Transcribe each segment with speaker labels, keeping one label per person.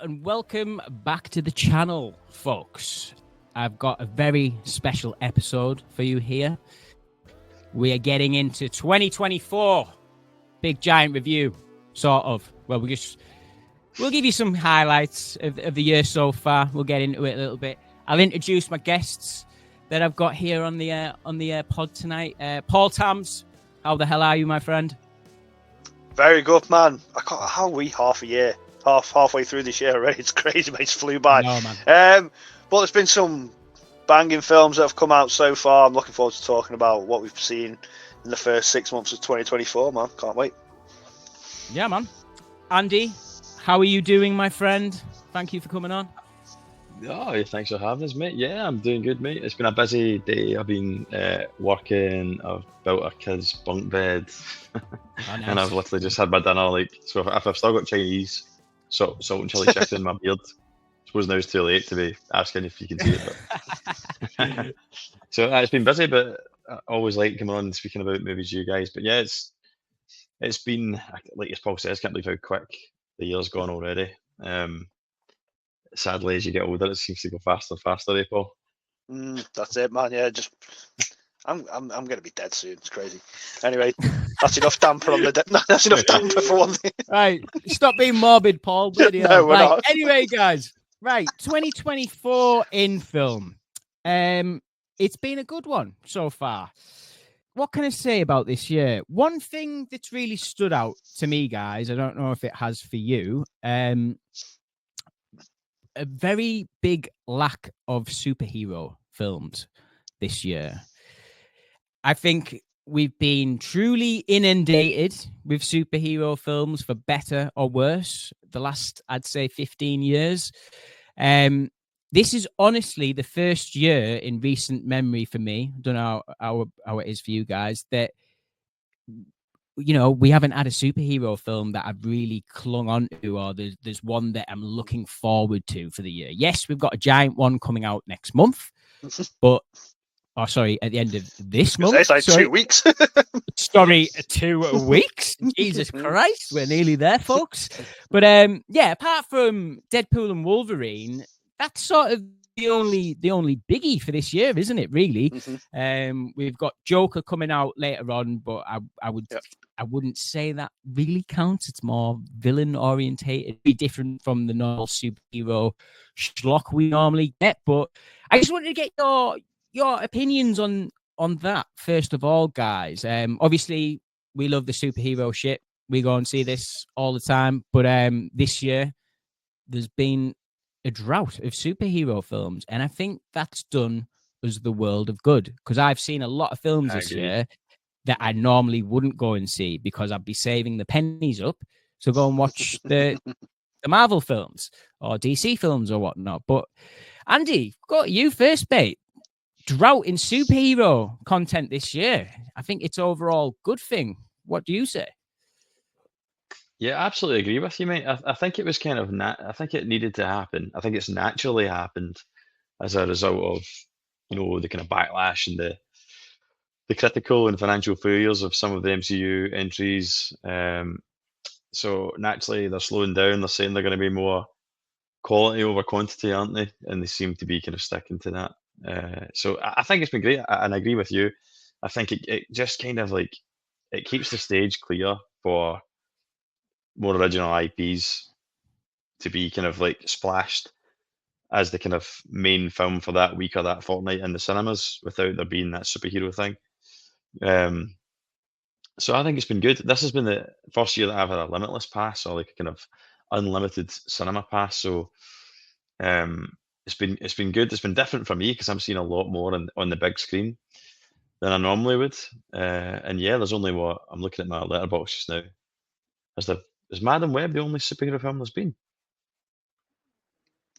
Speaker 1: and welcome back to the channel, folks. I've got a very special episode for you here. We are getting into 2024. Big giant review, sort of. Well, we'll give you some highlights of the year so far. We'll get into it a little bit. I'll introduce my guests that I've got here on the pod tonight. Paul Tams, how the hell are you, my friend?
Speaker 2: Very good, man. How are we half a year? Halfway through this year already. It's crazy, mate. It's flew by.
Speaker 1: No, man.
Speaker 2: But there's been some banging films that have come out so far. I'm looking forward to talking about what we've seen in the first 6 months of 2024, man. Can't wait.
Speaker 1: Yeah, man. Andy, how are you doing, my friend? Thank you for coming on.
Speaker 3: Oh, thanks for having us, mate. Yeah, I'm doing good, mate. It's been a busy day. I've been working. I've built a kid's bunk bed,
Speaker 1: Oh, nice.
Speaker 3: and I've literally just had my dinner. So if I've still got Chinese salt and chili chicken in my beard, I suppose now it's too late to be asking if you can see it. But so it's been busy, but I always like coming on and speaking about movies, you guys. But yeah, it's been, like as Paul says, can't believe how quick the year's gone already. Sadly, as you get older, it seems to go faster and faster, Paul.
Speaker 2: That's it, man. Yeah, I'm gonna be dead soon. It's crazy. Anyway, that's enough damper on the. That's enough damper for one thing.
Speaker 1: Right, stop being morbid, Paul. Bloody
Speaker 2: No,
Speaker 1: hell.
Speaker 2: we're
Speaker 1: Right,
Speaker 2: not.
Speaker 1: anyway, guys. Right, 2024 in film. It's been a good one so far. What can I say about this year? One thing that's really stood out to me, guys, I don't know if it has for you, a very big lack of superhero films this year. I think we've been truly inundated with superhero films, for better or worse, the last, I'd say, 15 years. This is honestly the first year in recent memory for me, I don't know how it is for you guys, that, you know, we haven't had a superhero film that I've really clung on to, or there's one that I'm looking forward to for the year. Yes, we've got a giant one coming out next month, but, at the end of this month.
Speaker 2: It's like 2 weeks.
Speaker 1: Sorry, 2 weeks. Jesus Christ, we're nearly there, folks. But yeah, apart from Deadpool and Wolverine, that's sort of the only biggie for this year, isn't it? Really. We've got Joker coming out later on, but I wouldn't say that really counts. It's more villain orientated, be different from the normal superhero schlock we normally get. But I just wanted to get your opinions on that first of all, guys. Obviously we love the superhero shit. We go and see this all the time, but this year there's been a drought of superhero films, and I think that's done us the world of good, because I've seen a lot of films this year that I normally wouldn't go and see because I'd be saving the pennies up to go and watch the Marvel films or DC films or whatnot. But Andy, got you first, mate. Drought in superhero content this year. I think it's overall good thing. What do you say?
Speaker 3: Yeah, I absolutely agree with you, mate. I think it was kind of I think it needed to happen. I think it's naturally happened as a result of, the kind of backlash and the critical and financial failures of some of the MCU entries. So naturally they're slowing down. They're saying they're going to be more quality over quantity, aren't they? And they seem to be kind of sticking to that. So I think it's been great, and I agree with you. I think it just kind of like, it keeps the stage clear for more original IPs to be kind of like splashed as the kind of main film for that week or that fortnight in the cinemas without there being that superhero thing. So I think it's been good. This has been the first year that I've had a limitless pass, or like a kind of unlimited cinema pass. So it's been good. It's been different for me because I'm seeing a lot more on the big screen than I normally would. And yeah, there's only I'm looking at my Letterboxd just now. Is Madam Web the only superhero film there's been?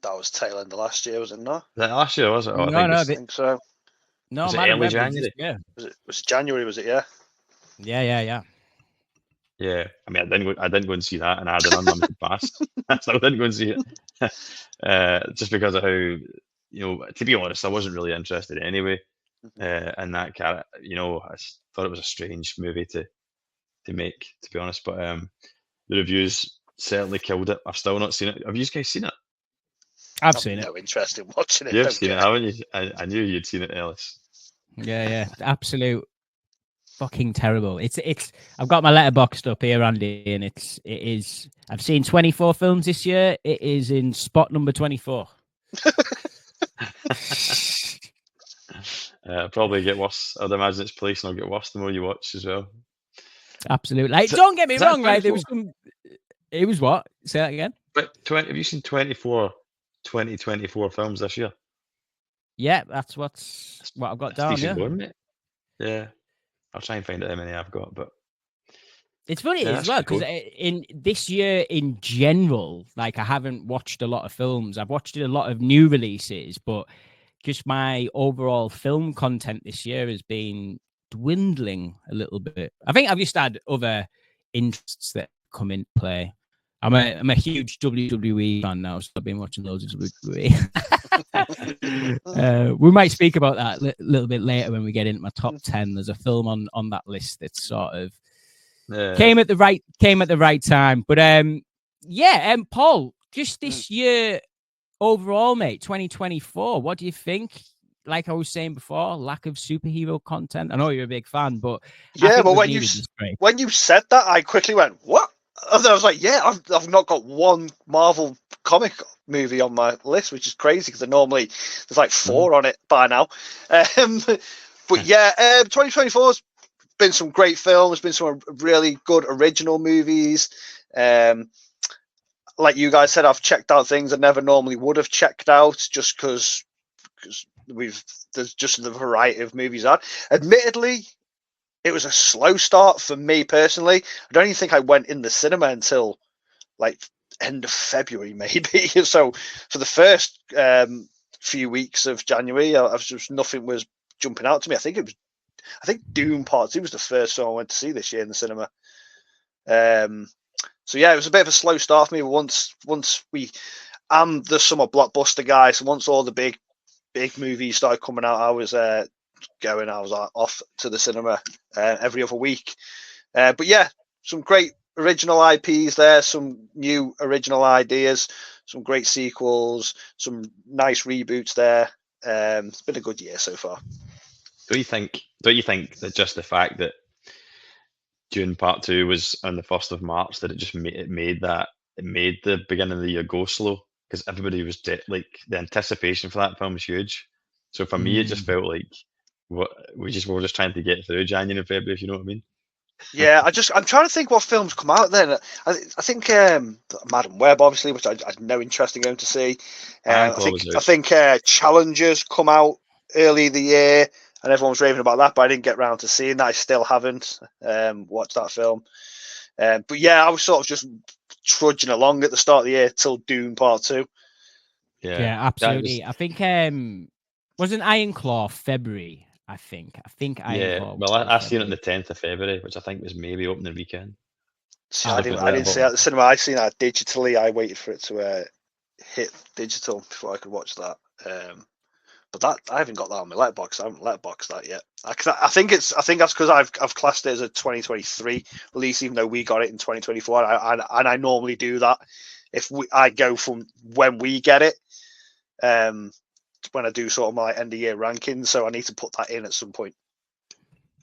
Speaker 2: That was tail end of last year, was it not?
Speaker 3: Last year, was it? Oh,
Speaker 2: I think so.
Speaker 1: No,
Speaker 3: was it
Speaker 1: Madam
Speaker 3: early
Speaker 1: Web
Speaker 3: January?
Speaker 2: Was it January? Was it? Yeah.
Speaker 1: Yeah.
Speaker 3: Yeah, I mean, I didn't go and see that, and I had an unlimited pass. I still didn't go and see it, just because of how, to be honest, I wasn't really interested anyway in that character. I thought it was a strange movie to make, to be honest. But the reviews certainly killed it. I've still not seen it. Have you guys seen it?
Speaker 1: I've seen it.
Speaker 2: No interest in watching it.
Speaker 3: You've seen it, haven't you? I knew you'd seen it, Ellis.
Speaker 1: Yeah. Absolute fucking terrible. It's. I've got my Letterboxd up here, Andy, and it is. I've seen 24 films this year. It is in spot number 24.
Speaker 3: Probably get worse. I'd imagine its place will get worse the more you watch as well.
Speaker 1: Absolutely. Like, don't get me
Speaker 3: is that
Speaker 1: wrong. Like, there
Speaker 3: 24?
Speaker 1: was some. It was what? Say that again.
Speaker 3: But have you seen 2024 films this year?
Speaker 1: Yeah, that's what I've got down.
Speaker 3: Decent
Speaker 1: Yeah.
Speaker 3: going, mate. Yeah. I'll try and find out how many I've got, but
Speaker 1: It's funny
Speaker 3: Yeah,
Speaker 1: as
Speaker 3: that's
Speaker 1: well
Speaker 3: pretty
Speaker 1: because in this year in general, like I haven't watched a lot of films. I've watched a lot of new releases, but just my overall film content this year has been dwindling a little bit. I think I've just had other interests that come into play. I'm a huge WWE fan now, so I've been watching loads of WWE. We might speak about that a little bit later when we get into my top 10. There's a film on that list that's sort of came at the right time. But Paul, just this year overall, mate, 2024, what do you think? Like I was saying before, lack of superhero content. I know you're a big fan, but
Speaker 2: yeah, but when you said that, I quickly went, "What?" And I was like, "Yeah, I've not got one Marvel comic movie on my list, which is crazy because normally there's like 4 on it by now." But yeah, 2024's been some great films, been some really good original movies. Like you guys said, I've checked out things I never normally would have checked out just because there's just the variety of movies out. Admittedly, it was a slow start for me personally. I don't even think I went in the cinema until like end of February, maybe. So for the first few weeks of January, nothing was jumping out to me. I think Dune Part 2 was the first film I went to see this year in the cinema. So yeah, it was a bit of a slow start for me. Once I'm the summer blockbuster guy, so once all the big movies started coming out, I was off to the cinema every other week. But yeah, some great original IPs there, some new original ideas, some great sequels, some nice reboots there. It's been a good year so far.
Speaker 3: Don't you think that just the fact that Dune Part 2 was on the 1st of March, that it made the beginning of the year go slow? Because everybody was like, the anticipation for that film was huge. So for me, it just felt like we're just trying to get through January and February, if you know what I mean.
Speaker 2: Yeah, I'm trying to think what films come out then. I think Madam Web, obviously, which I had no interest in going to see. I think Challengers come out early the year, and everyone was raving about that, but I didn't get round to seeing that. I still haven't watched that film. But yeah, I was sort of just trudging along at the start of the year till Dune Part 2.
Speaker 1: Yeah, absolutely. I think wasn't Iron Claw February? I think Iron Claw.
Speaker 3: Well, I seen it on the 10th of February, which I think was maybe opening weekend.
Speaker 2: See, I didn't see it at the cinema. I seen that digitally. I waited for it to hit digital before I could watch that. But that I haven't got that on my Letterboxd. I haven't Letterboxd that yet. I think that's because I've classed it as a 2023 release, even though we got it in 2024. And I normally do that if I go from when we get it. When I do sort of my end of year rankings, so I need to put that in at some point.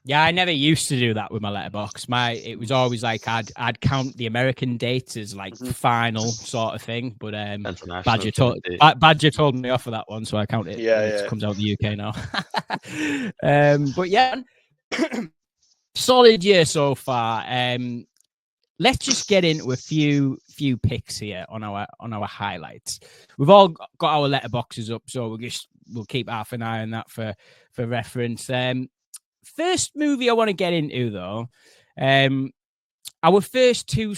Speaker 1: Yeah, I never used to do that with my Letterboxd. It was always like I'd count the American dates as like final sort of thing. But Badger told me off for that one, so I count it. Yeah, it comes out in the UK now. But yeah, solid year so far. Let's just get into a few picks here on our highlights. We've all got our letterboxes up, so we'll keep half an eye on that for reference. First movie I want to get into though, our first two,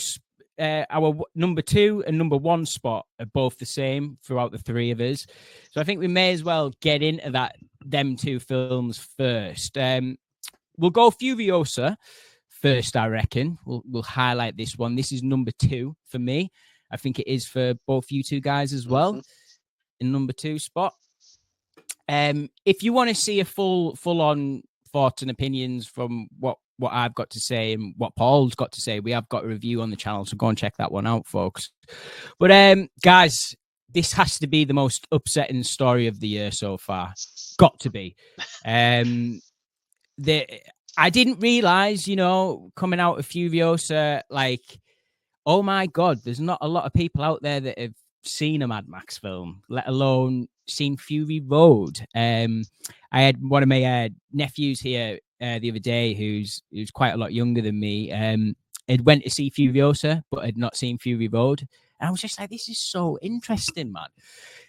Speaker 1: our number 2 and number 1 spot are both the same throughout the three of us, so I think we may as well get into them two films first. We'll go Furiosa first, I reckon. We'll highlight this one. This is number 2 for me. I think it is for both you two guys as well. In number 2 spot. If you want to see a full on thoughts and opinions from what what I've got to say and what Paul's got to say, we have got a review on the channel, so go and check that one out, folks. But guys, this has to be the most upsetting story of the year so far. Got to be. I didn't realize, coming out of Furiosa, like, oh my God, there's not a lot of people out there that have seen a Mad Max film, let alone seen Fury Road. I had one of my nephews here the other day who's quite a lot younger than me. Had went to see Furiosa, but had not seen Fury Road. And I was just like, this is so interesting, man.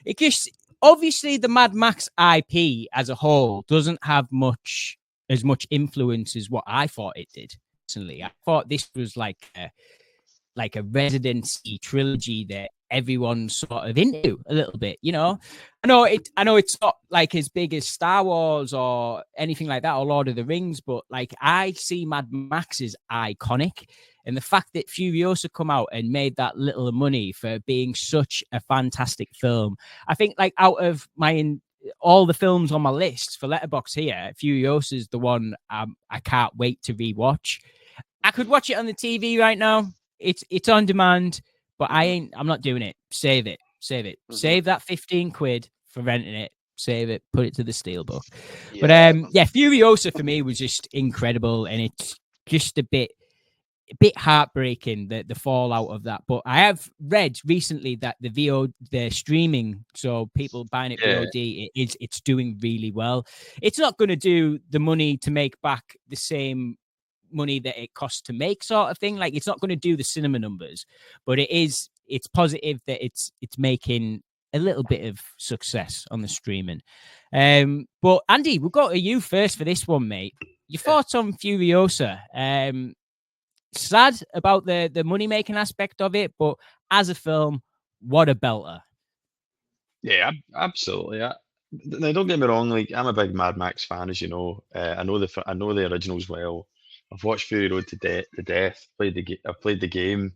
Speaker 1: It just, obviously, the Mad Max IP as a whole doesn't have as much influence as what I thought it did. Personally, I thought this was like a residency trilogy that everyone's sort of into a little bit, I know it's not like as big as Star Wars or anything like that or Lord of the Rings, but like I see Mad Max as iconic. And the fact that Furiosa come out and made that little money for being such a fantastic film, I think like out of all the films on my list for Letterboxd here, Furiosa is the one I can't wait to rewatch. I could watch it on the TV right now. It's on demand, but I'm not doing it. Save it. Mm-hmm. Save that 15 quid for renting it. Save it. Put it to the steelbook. Yeah. But Furiosa for me was just incredible, and it's just a bit heartbreaking the fallout of that. But I have read recently that the streaming, so people buying it VOD, it's doing really well. It's not going to do the money to make back the same money that it costs to make, sort of thing. Like it's not going to do the cinema numbers, but it's positive that it's making a little bit of success on the streaming. But Andy, we'll go to you first for this one, mate. Your thoughts on Furiosa? Sad about the money making aspect of it, but as a film, what a belter.
Speaker 3: Yeah, absolutely. Now, don't get me wrong. Like, I'm a big Mad Max fan, as you know. I know the originals well. I've watched Fury Road to death. I've played the game,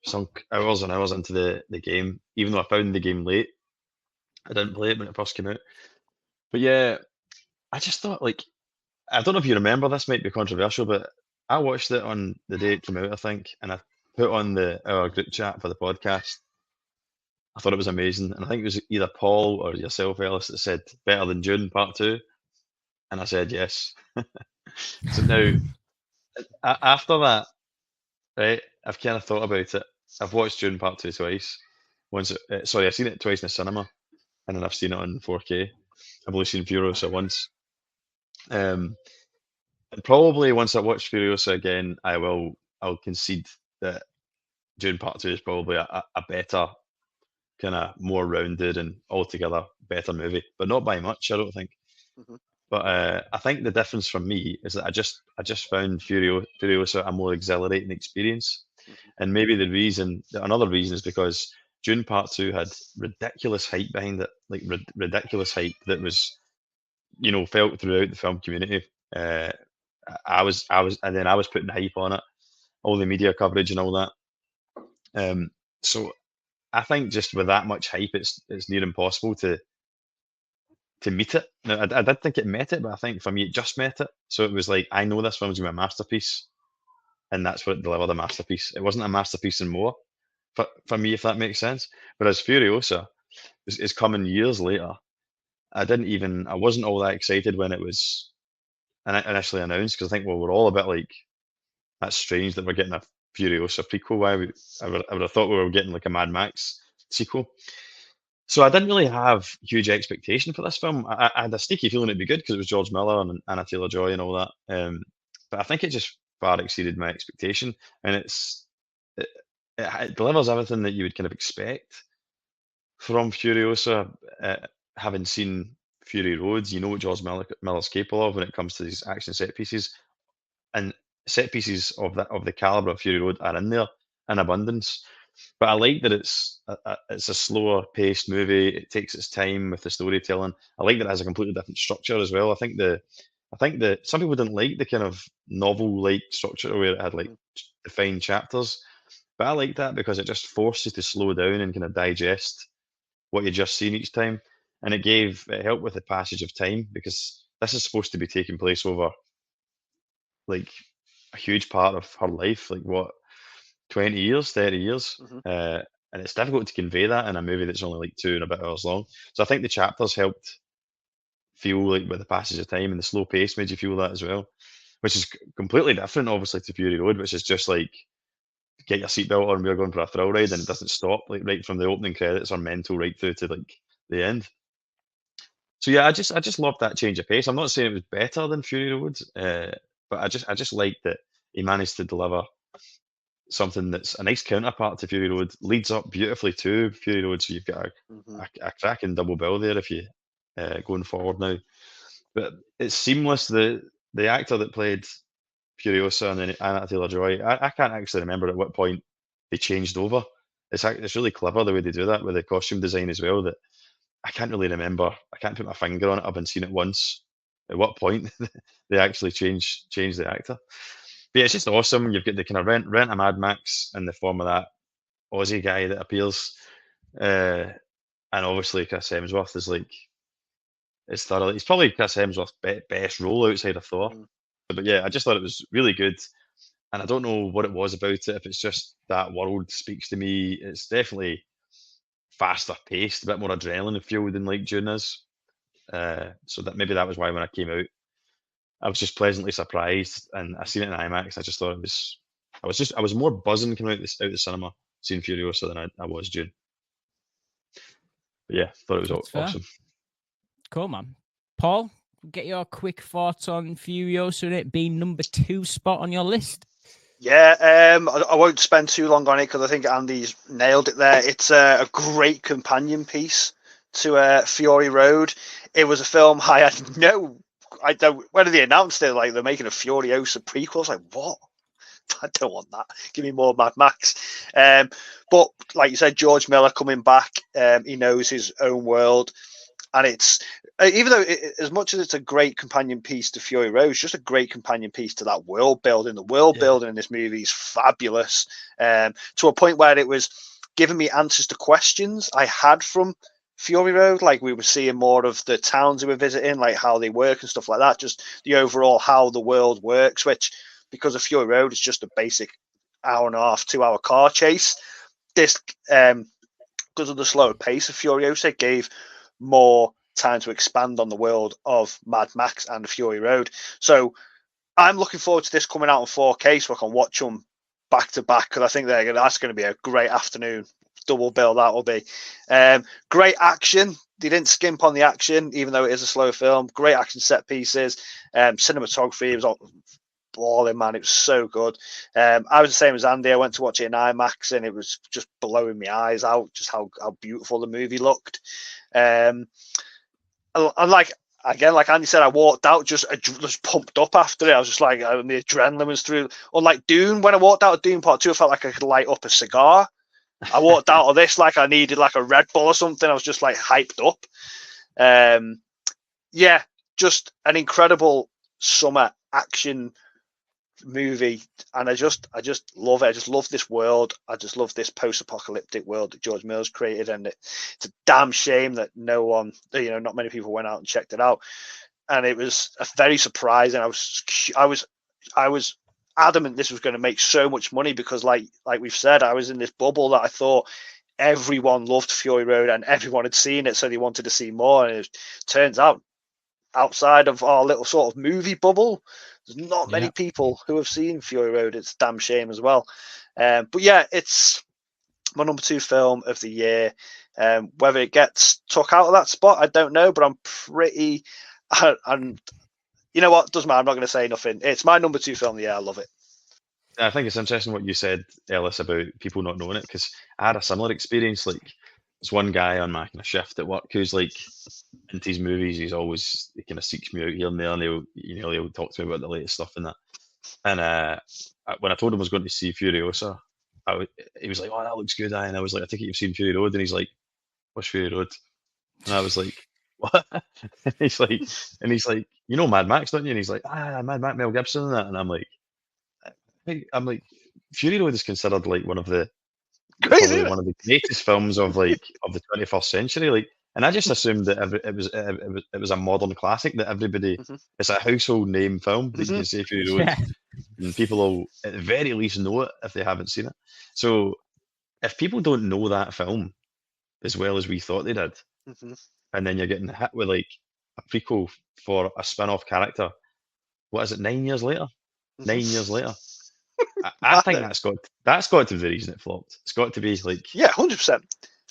Speaker 3: sunk hours and hours into the game. Even though I found the game late, I didn't play it when it first came out. But yeah, I just thought, like, I don't know if you remember, this might be controversial, but I watched it on the day it came out, I think, and I put on our group chat for the podcast. I thought it was amazing, and I think it was either Paul or yourself, Ellis, that said better than Dune Part 2, and I said yes. So now, after that, right, I've kind of thought about it. I've watched Dune Part 2 twice. I've seen it twice in the cinema, and then I've seen it on 4K. I've only seen Furiosa once. And probably once I watch Furiosa again, I'll concede that Dune Part 2 is probably a better, kind of more rounded and altogether better movie, but not by much, I don't think. Mm-hmm. But I think the difference for me is that I just found Furiosa a more exhilarating experience, and maybe another reason is because Dune Part 2 had ridiculous hype behind it, like ridiculous hype that was, felt throughout the film community. I was putting hype on it, all the media coverage and all that. So I think just with that much hype, it's near impossible to meet it. Now, I did think it met it, but I think for me it just met it. So it was like, I know this film's gonna be a masterpiece, and that's what it delivered, a masterpiece. It wasn't a masterpiece and more for me, if that makes sense. Whereas Furiosa is coming years later. I wasn't all that excited when it was initially announced, because I think, well, we're all a bit like, that's strange that we're getting a Furiosa prequel. I would have thought we were getting like a Mad Max sequel. So I didn't really have huge expectation for this film. I had a sneaky feeling it'd be good because it was George Miller and Anna Taylor-Joy and all that. But I think it just far exceeded my expectation, and it delivers everything that you would kind of expect from Furiosa. Having seen Fury Road, you know what George Miller's capable of when it comes to these action set pieces, and set pieces of the caliber of Fury Road are in there in abundance. But I like that it's a slower paced movie. It takes its time with the storytelling. I like that it has a completely different structure as well. I think that some people didn't like the kind of novel like structure where it had like defined chapters, but I like that because it just forced you to slow down and kind of digest what you've just seen each time. And it helped with the passage of time, because this is supposed to be taking place over like a huge part of her life. Like what, 20 years, 30 years, and it's difficult to convey that in a movie that's only like 2 and a bit hours long. So I think the chapters helped feel like with the passage of time, and the slow pace made you feel that as well, which is completely different, obviously, to Fury Road, which is just like get your seatbelt on, we're going for a thrill ride, and it doesn't stop, like right from the opening credits or mental right through to like the end. So yeah, I just love that change of pace. I'm not saying it was better than Fury Road, but I just like that he managed to deliver something that's a nice counterpart to Fury Road, leads up beautifully to Fury Road. So you've got a cracking double bill there if you going forward now. But it's seamless. The actor that played Furiosa and then Anna Taylor-Joy, I can't actually remember at what point they changed over. It's really clever the way they do that with the costume design as well. That I can't really remember. I can't put my finger on it. I've been seen it once. At what point they actually change the actor? But yeah, it's just awesome. You've got the kind of rent a Mad Max in the form of that Aussie guy that appears, and obviously Chris Hemsworth is like it's thoroughly. It's probably Chris Hemsworth's best role outside of Thor. But yeah, I just thought it was really good, and I don't know what it was about it. If it's just that world speaks to me, it's definitely faster paced, a bit more adrenaline fueled than like Dune is. So that maybe that was why when I came out, I was just pleasantly surprised, and I seen it in IMAX. I just thought it was. I was more buzzing coming out the cinema seeing Furiosa than I was Dune. But yeah, thought it was awesome.
Speaker 1: Cool, man. Paul, get your quick thoughts on Furiosa and it being number 2 spot on your list.
Speaker 2: Yeah, I won't spend too long on it because I think Andy's nailed it there. It's a great companion piece to Fury Road. It was a film I had when they announced it, like they're making a Furiosa prequel, I was like, what? I don't want that. Give me more Mad Max. But like you said, George Miller coming back, he knows his own world. And it's, even though as much as it's a great companion piece to Fury Road, it's just a great companion piece to that world building. The world building in this movie is fabulous, to a point where it was giving me answers to questions I had from Fury Road. Like we were seeing more of the towns we were visiting, like how they work and stuff like that. Just the overall how the world works, which because of Fury Road, it's just a basic hour and a half, 2 hour car chase. This, because of the slower pace of Furiosa, gave more time to expand on the world of Mad Max and Fury Road. So I'm looking forward to this coming out on 4K so I can watch them back to back, because I think that's going to be a great afternoon. Double bill that will be. Great action. They didn't skimp on the action, even though it is a slow film. Great action set pieces. Cinematography was all balling, man. It was so good. I was the same as Andy. I went to watch it in IMAX and it was just blowing my eyes out, just how beautiful the movie looked. And like Andy said, I walked out just pumped up after it. I was just like, the adrenaline was through. Unlike Dune, when I walked out of Dune Part 2, I felt like I could light up a cigar. I walked out of this like I needed like a Red Bull or something. I was just like hyped up. Yeah, just an incredible summer action movie, and I just love it. I just love this world. I just love this post-apocalyptic world that George Miller's created, and it's a damn shame that not many people went out and checked it out. And it was very surprising. I was adamant this was going to make so much money because, like we've said, I was in this bubble that I thought everyone loved Fury Road and everyone had seen it, so they wanted to see more. And it turns out, outside of our little sort of movie bubble, there's not many people who have seen Fury Road. It's a damn shame as well. But yeah, it's my number 2 film of the year. Whether it gets took out of that spot, I don't know, but I'm pretty... And you know what? Doesn't matter. I'm not going to say nothing. It's my number 2 film of the year. I love it.
Speaker 3: I think it's interesting what you said, Ellis, about people not knowing it, because I had a similar experience. Like, there's one guy on my kind of shift at work who's like into his movies. He kind of seeks me out here and there, and he'll talk to me about the latest stuff and that. And when I told him I was going to see Furiosa, he was like, "Oh, that looks good." And I was like, "I think you've seen Fury Road," and he's like, "What's Fury Road?" And I was like, "What?" And he's like, "You know Mad Max, don't you?" And he's like, "Mad Max, Mel Gibson," and that. And I'm like, Fury Road is considered like one of the greatest films of the 21st century. Like, and I just assumed that it was a modern classic that everybody. It's a household name film that you can say Fury Road. and people will at the very least know it if they haven't seen it. So if people don't know that film as well as we thought they did, and then you're getting hit with like a prequel for a spin-off character, what is it? 9 years later? 9 years later. I think that's got to be the reason it flopped. It's got to be like,
Speaker 2: yeah, 100%.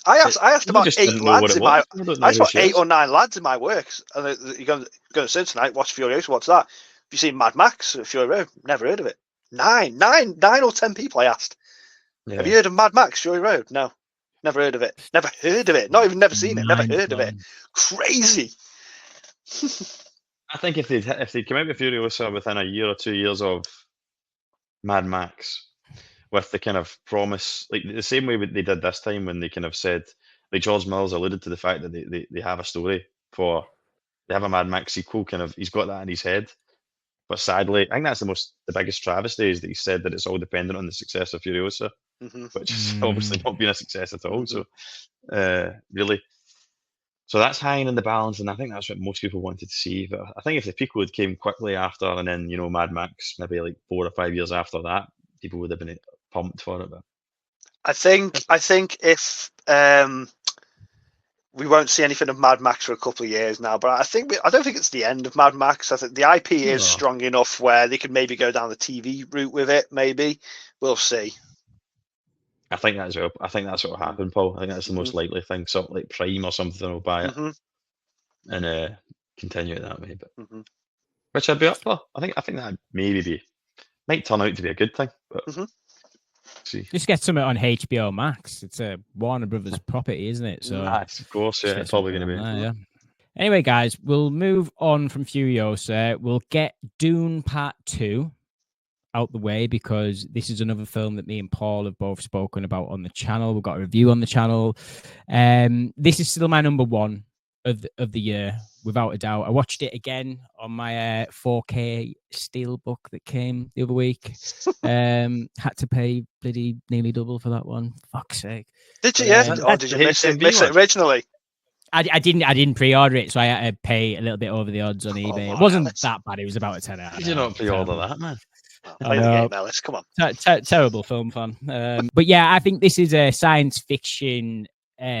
Speaker 2: I asked about 8 lads in my. I asked about 8 or 9 lads in my work, and you're going to say tonight, watch Furiosa. What's that? Have you seen Mad Max? Fury Road? Never heard of it. 9 or 10 people I asked. Yeah. Have you heard of Mad Max Fury Road? No, never heard of it. Never heard of it. Not even never seen it. Never heard of it. Crazy.
Speaker 3: I think if they'd come out with Furiosa within a year or 2 years of Mad Max, with the kind of promise, like the same way they did this time when they kind of said, like George Mills alluded to the fact that they have a story for, they have a Mad Max sequel, kind of, he's got that in his head. But sadly, I think that's the biggest travesty is that he said that it's all dependent on the success of Furiosa, which has obviously not been a success at all. So, really. So that's hanging in the balance, and I think that's what most people wanted to see. But I think if the prequel had came quickly after, and then, you know, Mad Max, maybe like 4 or 5 years after that, people would have been pumped for it. But
Speaker 2: I think if we won't see anything of Mad Max for a couple of years now, but I don't think it's the end of Mad Max. I think the IP is strong enough where they could maybe go down the TV route with it. Maybe we'll see.
Speaker 3: I think that's what will happen, Paul. I think that's the most likely thing. Something like Prime or something will buy it and continue it that way. But which I'd be up for. I think that might turn out to be a good thing. But see,
Speaker 1: just get something on HBO Max. It's a Warner Brothers property, isn't it? So
Speaker 3: of course, yeah, it's probably going to be.
Speaker 1: Yeah. Anyway, guys, we'll move on from Furiosa. We'll get Dune Part 2 out the way because this is another film that me and Paul have both spoken about on the channel. We've got a review on the channel. This is still my number 1 of the year, without a doubt. I watched it again on my 4K Steelbook that came the other week. Had to pay bloody nearly double for that one. Fuck's sake.
Speaker 2: Did you? Or did you miss it originally?
Speaker 1: I didn't pre-order it, so I had to pay a little bit over the odds on eBay. It wasn't that bad. It was about a 10 hour.
Speaker 3: Did you not pre-order that, man?
Speaker 2: Play the game, Ellis. Come on.
Speaker 1: Terrible film fan. But yeah, I think this is a science fiction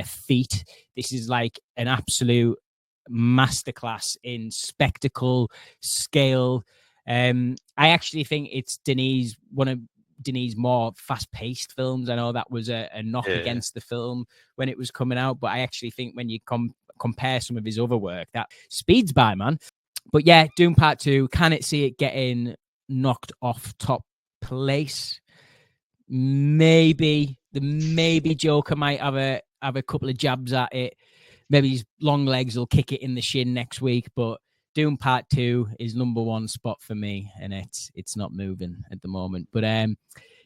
Speaker 1: feat. This is like an absolute masterclass in spectacle, scale. I actually think it's one of Denis' more fast-paced films. I know that was a knock against the film when it was coming out, but I actually think when you compare some of his other work, that speeds by, man. But yeah, Dune Part 2, can it see it getting knocked off top place? Maybe Joker might have a couple of jabs at it. Maybe his long legs will kick it in the shin next week, but Dune Part 2 is number 1 spot for me, and it's not moving at the moment. But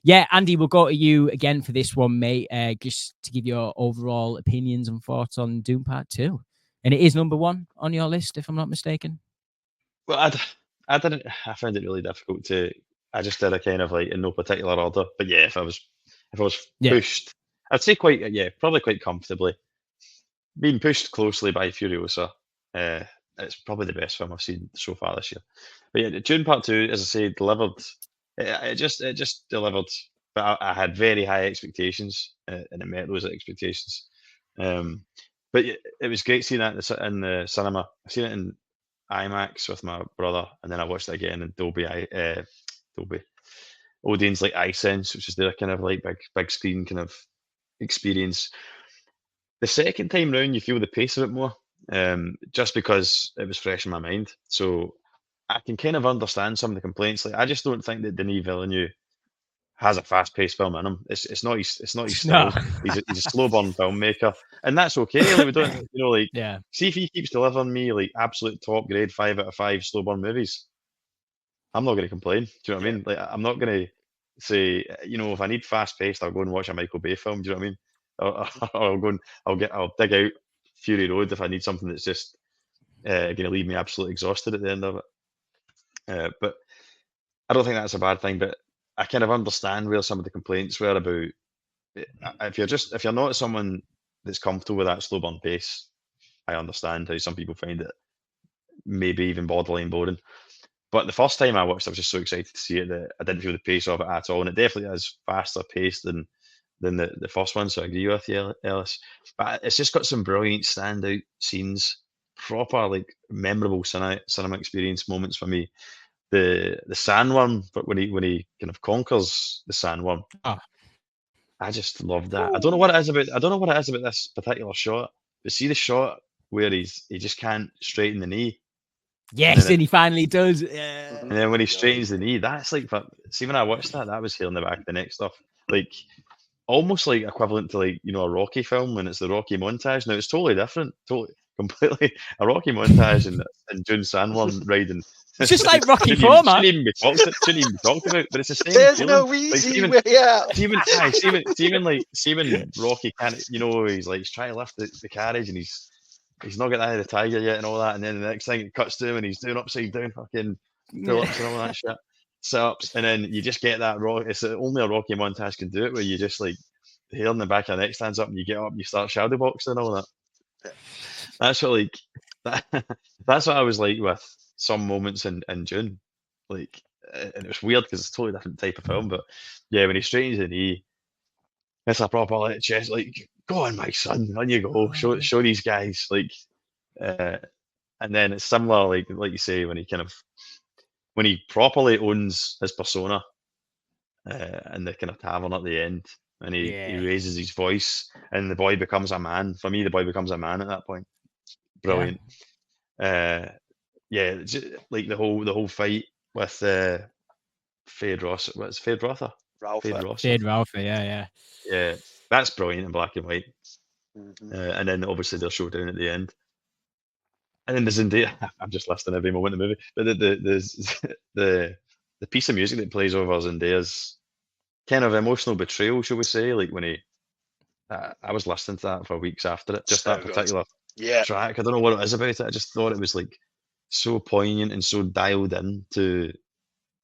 Speaker 1: yeah, Andy, we'll go to you again for this one, mate, just to give your overall opinions and thoughts on Dune Part 2. And it is number 1 on your list, if I'm not mistaken.
Speaker 3: Well, I found it really difficult I just did a kind of like in no particular order. But yeah, if I was pushed, I'd say probably quite comfortably. Being pushed closely by Furiosa, it's probably the best film I've seen so far this year. But yeah, Dune Part 2, as I say, delivered. It just delivered. But I had very high expectations, and it met those expectations. But it was great seeing that in the cinema. I've seen it in IMAX with my brother, and then I watched it again in Dolby Odeon's like iSense, which is their kind of like big screen kind of experience. The second time round, you feel the pace of it more, just because it was fresh in my mind. So I can kind of understand some of the complaints. Like, I just don't think that Denis Villeneuve has a fast-paced film in him. It's not his style. No. He's a slow burn filmmaker, and that's okay. Like, we don't, see if he keeps delivering me like absolute top grade 5 out of 5 slow burn movies, I'm not going to complain. Do you know what I mean? Like, I'm not going to say, if I need fast-paced, I'll go and watch a Michael Bay film. Do you know what I mean? Or I'll dig out Fury Road if I need something that's just going to leave me absolutely exhausted at the end of it. But I don't think that's a bad thing. But I kind of understand where some of the complaints were about. If you're not someone that's comfortable with that slow burn pace, I understand how some people find it maybe even borderline boring. But the first time I watched, I was just so excited to see it that I didn't feel the pace of it at all, and it definitely is faster paced than the first one. So I agree with you, Ellis. But it's just got some brilliant standout scenes, proper like memorable cinema experience moments for me. The sandworm, but when he kind of conquers the sandworm,
Speaker 1: Oh.
Speaker 3: I just love that. I don't know what it is about this particular shot, but see the shot where he just can't straighten the knee.
Speaker 1: Yes, and he finally does. Yeah.
Speaker 3: And then when he straightens the knee, that's like, see, when I watched that was hair in the back of the neck stuff. Like, almost like equivalent to like, a Rocky film when it's the Rocky montage. Now it's totally different, completely a Rocky montage and Dune Sandworm riding.
Speaker 1: It's just like Rocky IV, man.
Speaker 3: Shouldn't even be talked about, but it's the same.
Speaker 2: There's
Speaker 3: feeling.
Speaker 2: no easy way out.
Speaker 3: See when Rocky can't, he's trying to lift the carriage and he's not got out of the tiger yet and all that, and then the next thing it cuts to him and he's doing upside down fucking pull-ups and all that shit, sit-ups, and then you just get that it's only a Rocky montage can do it, where you just like the hair in the back of the neck stands up and you get up and you start shadow boxing and all that.
Speaker 2: Yeah.
Speaker 3: That's what that's what I was like with some moments in Dune, like, and it was weird because it's a totally different type of film, but yeah, when he straightens the knee, it's a proper like chest, like, go on, my son, on you go, show these guys, like, and then it's similar, like you say, when he properly owns his persona, in the kind of tavern at the end, and he raises his voice, and the boy becomes a man. For me, the boy becomes a man at that point. Brilliant. Like the whole fight with Fade Ross. What's Fade Rotha?
Speaker 1: Fade Rotha, yeah.
Speaker 3: Yeah, that's brilliant in black and white.
Speaker 2: Mm-hmm.
Speaker 3: And then obviously their showdown at the end. And then there's Zendaya. I'm just listing every moment of the movie. But the piece of music that plays over Zendaya's kind of emotional betrayal, shall we say? Like when I was listening to that for weeks after it. Just that particular track. I don't know what it is about it. I just thought it was like so poignant and so dialed in to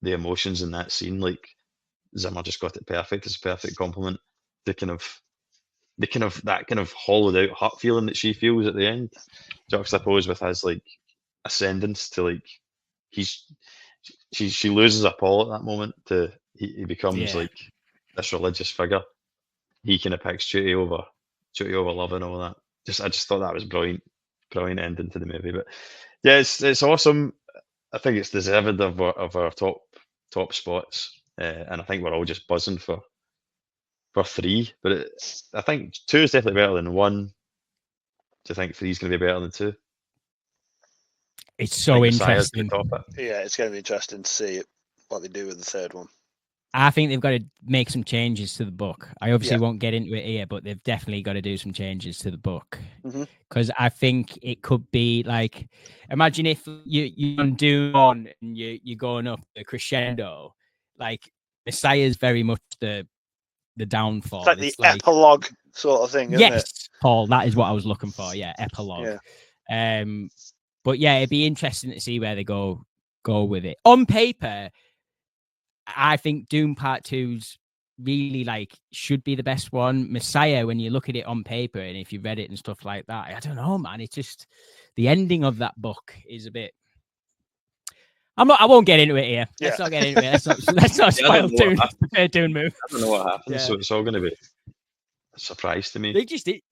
Speaker 3: the emotions in that scene. Like Zimmer just got it perfect. It's a perfect compliment. That kind of hollowed out hurt feeling that she feels at the end, juxtaposed with his like ascendance to like she loses her Paul at that moment to he becomes like this religious figure. He kind of picks duty over love and all that. I just thought that was brilliant ending to the movie. But yeah, it's awesome. I think it's deserved of our top spots, and I think we're all just buzzing for 3. But I think 2 is definitely better than 1. Do you think 3 is going to be better than 2?
Speaker 1: It's so interesting.
Speaker 2: Yeah, it's going to be interesting to see what they do with the third one.
Speaker 1: I think they've got to make some changes to the book. I obviously won't get into it here, but they've definitely got to do some changes to the book. Because I think it could be like, imagine if you're on Dune and you're going up the crescendo, like Messiah's very much the downfall.
Speaker 2: It's like the epilogue sort of thing, isn't it?
Speaker 1: Yes, Paul, that is what I was looking for. Yeah, epilogue. Yeah. But yeah, it'd be interesting to see where they go with it. On paper, I think Dune Part 2's really like should be the best one. Messiah, when you look at it on paper and if you read it and stuff like that, I don't know, man. It's just the ending of that book is a bit. I won't get into it here. Let's not get into it. Let's not spoil Dune move.
Speaker 3: I don't know what happens, so it's all going to be a surprise to me.
Speaker 1: They just didn't.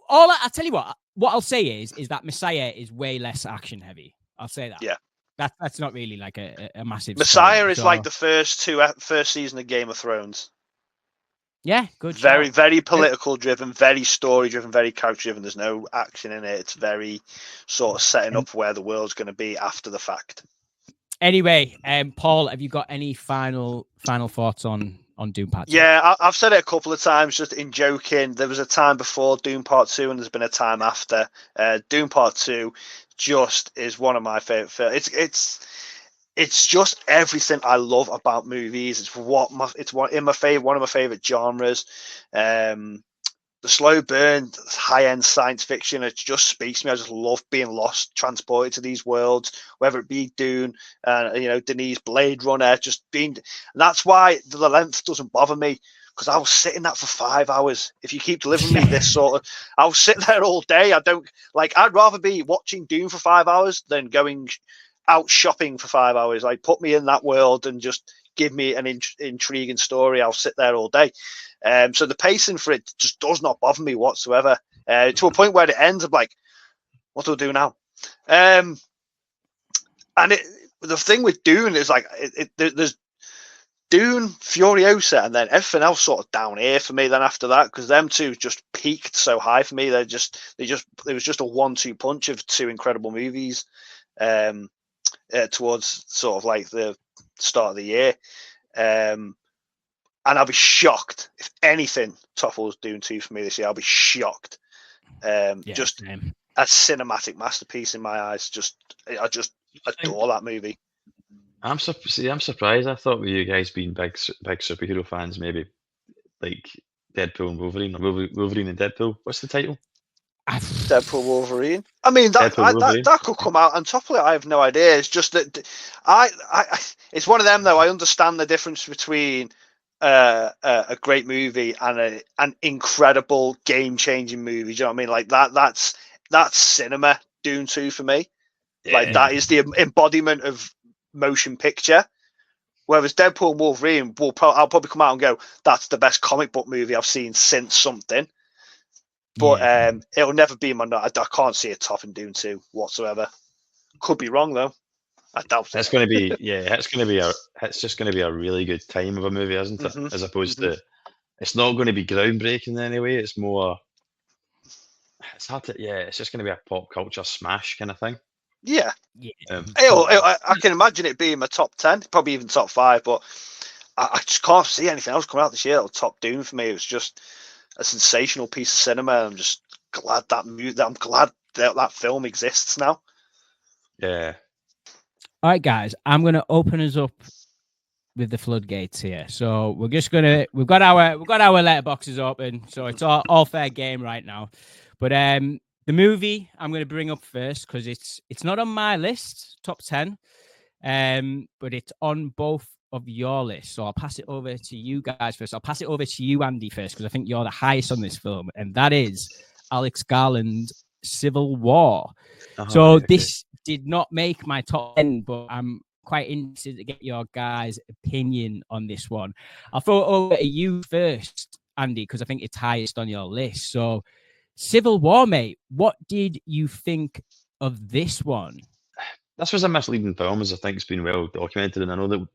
Speaker 1: I'll tell you what I'll say is that Messiah is way less action heavy. I'll say that. Yeah. That's not really like a massive.
Speaker 2: Messiah story, is like the first season of Game of Thrones.
Speaker 1: Yeah, good.
Speaker 2: Very, very political driven, very story driven, very character driven. There's no action in it. It's very sort of setting up where the world's going to be after the fact.
Speaker 1: Anyway, Paul, have you got any final thoughts on Dune Part 2?
Speaker 2: Yeah, I've said it a couple of times, just in joking. There was a time before Dune Part 2, and there's been a time after. Dune Part 2 just is one of my favorite films. It's just everything I love about movies. It's one of my favorite genres. The slow burn, high-end science fiction, it just speaks to me. I just love being lost, transported to these worlds, whether it be Dune, Denis, Blade Runner, just being. And that's why the length doesn't bother me, because I was sitting that for 5 hours. If you keep delivering me this sort of, I'll sit there all day. I'd rather be watching Dune for 5 hours than going out shopping for 5 hours. Like, put me in that world and just give me an intriguing story. I'll sit there all day. So the pacing for it just does not bother me whatsoever. To a point where it ends, I'm like, what do I do now? And the thing with Dune is like, there's Dune, Furiosa, and then everything else sort of down here for me. Then after that, because them two just peaked so high for me. It was just a 1-2 punch of two incredible movies. Towards sort of like the start of the year, and I'll be shocked if anything topples Dune 2 for me this year. I'll be shocked. Just a cinematic masterpiece in my eyes. I just adore that movie.
Speaker 3: I'm surprised. I thought with you guys being big superhero fans, maybe like Deadpool and Wolverine, or Wolverine and Deadpool. What's the title?
Speaker 2: Deadpool Wolverine. I mean, that could come out on top of it. I have no idea. It's just that it's one of them though. I understand the difference between a great movie and an incredible game-changing movie. Do you know what I mean? Like that's cinema. Dune 2 for me. Yeah. Like that is the embodiment of motion picture. Whereas Deadpool and Wolverine I'll probably come out and go, that's the best comic book movie I've seen since something. But it'll never be my. I can't see it topping Dune 2 whatsoever. Could be wrong though. I doubt
Speaker 3: that's going to be. Yeah, it's just going to be a really good time of a movie, isn't it? As opposed to, it's not going to be groundbreaking in any way. It's more. It's hard to. Yeah, it's just going to be a pop culture smash kind of thing.
Speaker 2: Yeah. I can imagine it being my top 10, probably even top 5. But I just can't see anything else coming out this year that'll top Dune for me. It was just a sensational piece of cinema. I'm just glad that film exists now.
Speaker 3: Yeah.
Speaker 1: All right, guys, I'm going to open us up with the floodgates here. So we've got our letterboxes open, so it's all fair game right now. But the movie I'm going to bring up first, because it's not on my list, top 10, but it's on both of your list. So I'll pass it over to you guys first. I'll pass it over to you, Andy, first, because I think you're the highest on this film, and that is Alex Garland's Civil War. This did not make my top 10, but I'm quite interested to get your guys' opinion on this one. I'll throw it over to you first, Andy, because I think it's highest on your list. So Civil War, mate, what did you think of this one?
Speaker 3: This was a misleading film, as I think it's been well documented, and I know that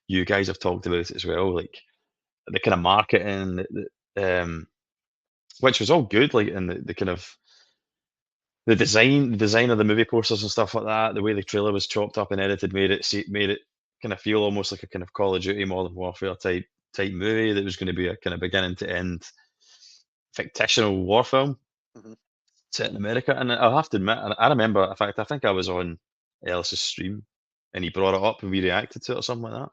Speaker 3: you guys have talked about it as well, like the kind of marketing, which was all good, like, and the kind of the design of the movie posters and stuff like that, the way the trailer was chopped up and edited made it kind of feel almost like a kind of Call of Duty Modern Warfare type movie that was going to be a kind of beginning to end fictional war film set in America. And I'll have to admit, I remember, in fact, I think I was on Ellis's stream and he brought it up and we reacted to it or something like that.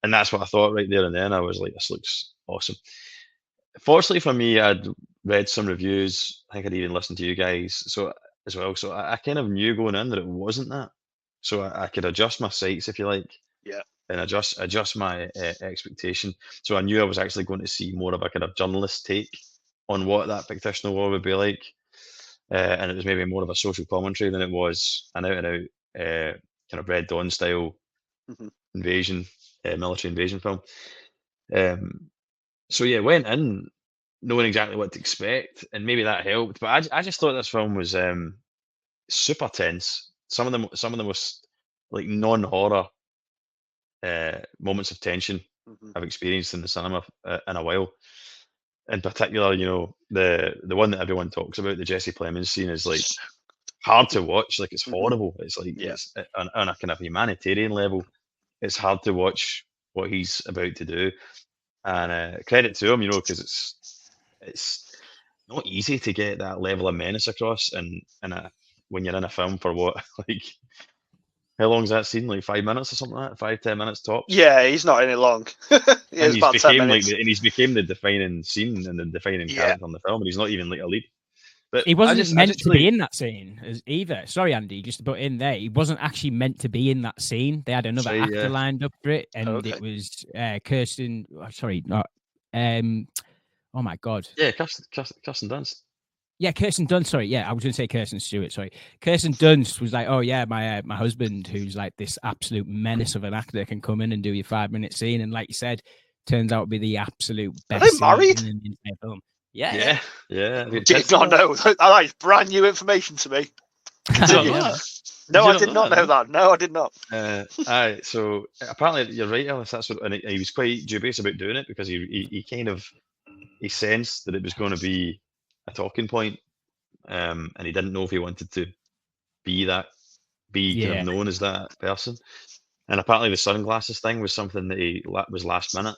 Speaker 3: And that's what I thought right there and then. I was like, this looks awesome. Fortunately for me, I'd read some reviews. I think I'd even listened to you guys as well. So I kind of knew going in that it wasn't that. So I could adjust my sights, if you like.
Speaker 2: Yeah.
Speaker 3: And adjust my expectation. So I knew I was actually going to see more of a kind of journalist take on what that fictional war would be like. And it was maybe more of a social commentary than it was an out-and-out kind of Red Dawn style invasion, military invasion film. So yeah, went in knowing exactly what to expect, and maybe that helped. But I just thought this film was super tense. Some of the most like non-horror moments of tension I've experienced in the cinema in a while. In particular, you know, the one that everyone talks about, the Jesse Plemons scene, is like hard to watch. Like, it's horrible. It's like it's on a kind of humanitarian level. It's hard to watch what he's about to do. And credit to him, you know, because it's not easy to get that level of menace across, and when you're in a film for what, like, how long's that scene? Like 5 minutes or something like that? 5-10 minutes tops?
Speaker 2: Yeah, he's not in it long.
Speaker 3: And he's became the defining scene and the defining character in the film, and he's not even like a lead. But
Speaker 1: he wasn't meant to be in that scene either. Sorry, Andy, just to put in there, he wasn't actually meant to be in that scene. They had another actor lined up for it, and it was Kirsten. Sorry, not. Oh my God.
Speaker 3: Yeah, Kirsten Dunst.
Speaker 1: Yeah, Kirsten Dunst. Sorry, yeah, I was going to say Kirsten Stewart. Sorry, Kirsten Dunst was like, "Oh yeah, my husband, who's like this absolute menace of an actor, can come in and do your 5-minute scene." And like you said, turns out to be the absolute
Speaker 2: Are
Speaker 1: best
Speaker 2: they
Speaker 1: scene
Speaker 2: married?
Speaker 1: in the entire film. Yeah.
Speaker 3: Yeah.
Speaker 2: Did not know. That is brand new information to me. Continue.
Speaker 1: Yeah.
Speaker 2: No,
Speaker 3: Did you
Speaker 2: I
Speaker 3: not
Speaker 2: did
Speaker 3: know
Speaker 2: not
Speaker 3: that,
Speaker 2: know
Speaker 3: no?
Speaker 2: that. No, I did not.
Speaker 3: Aye, so apparently you're right, Ellis. That's what, and he was quite dubious about doing it because he kind of he sensed that it was going to be a talking point, and he didn't know if he wanted to be kind
Speaker 1: Yeah.
Speaker 3: of known as that person. And apparently the sunglasses thing was something that was last minute.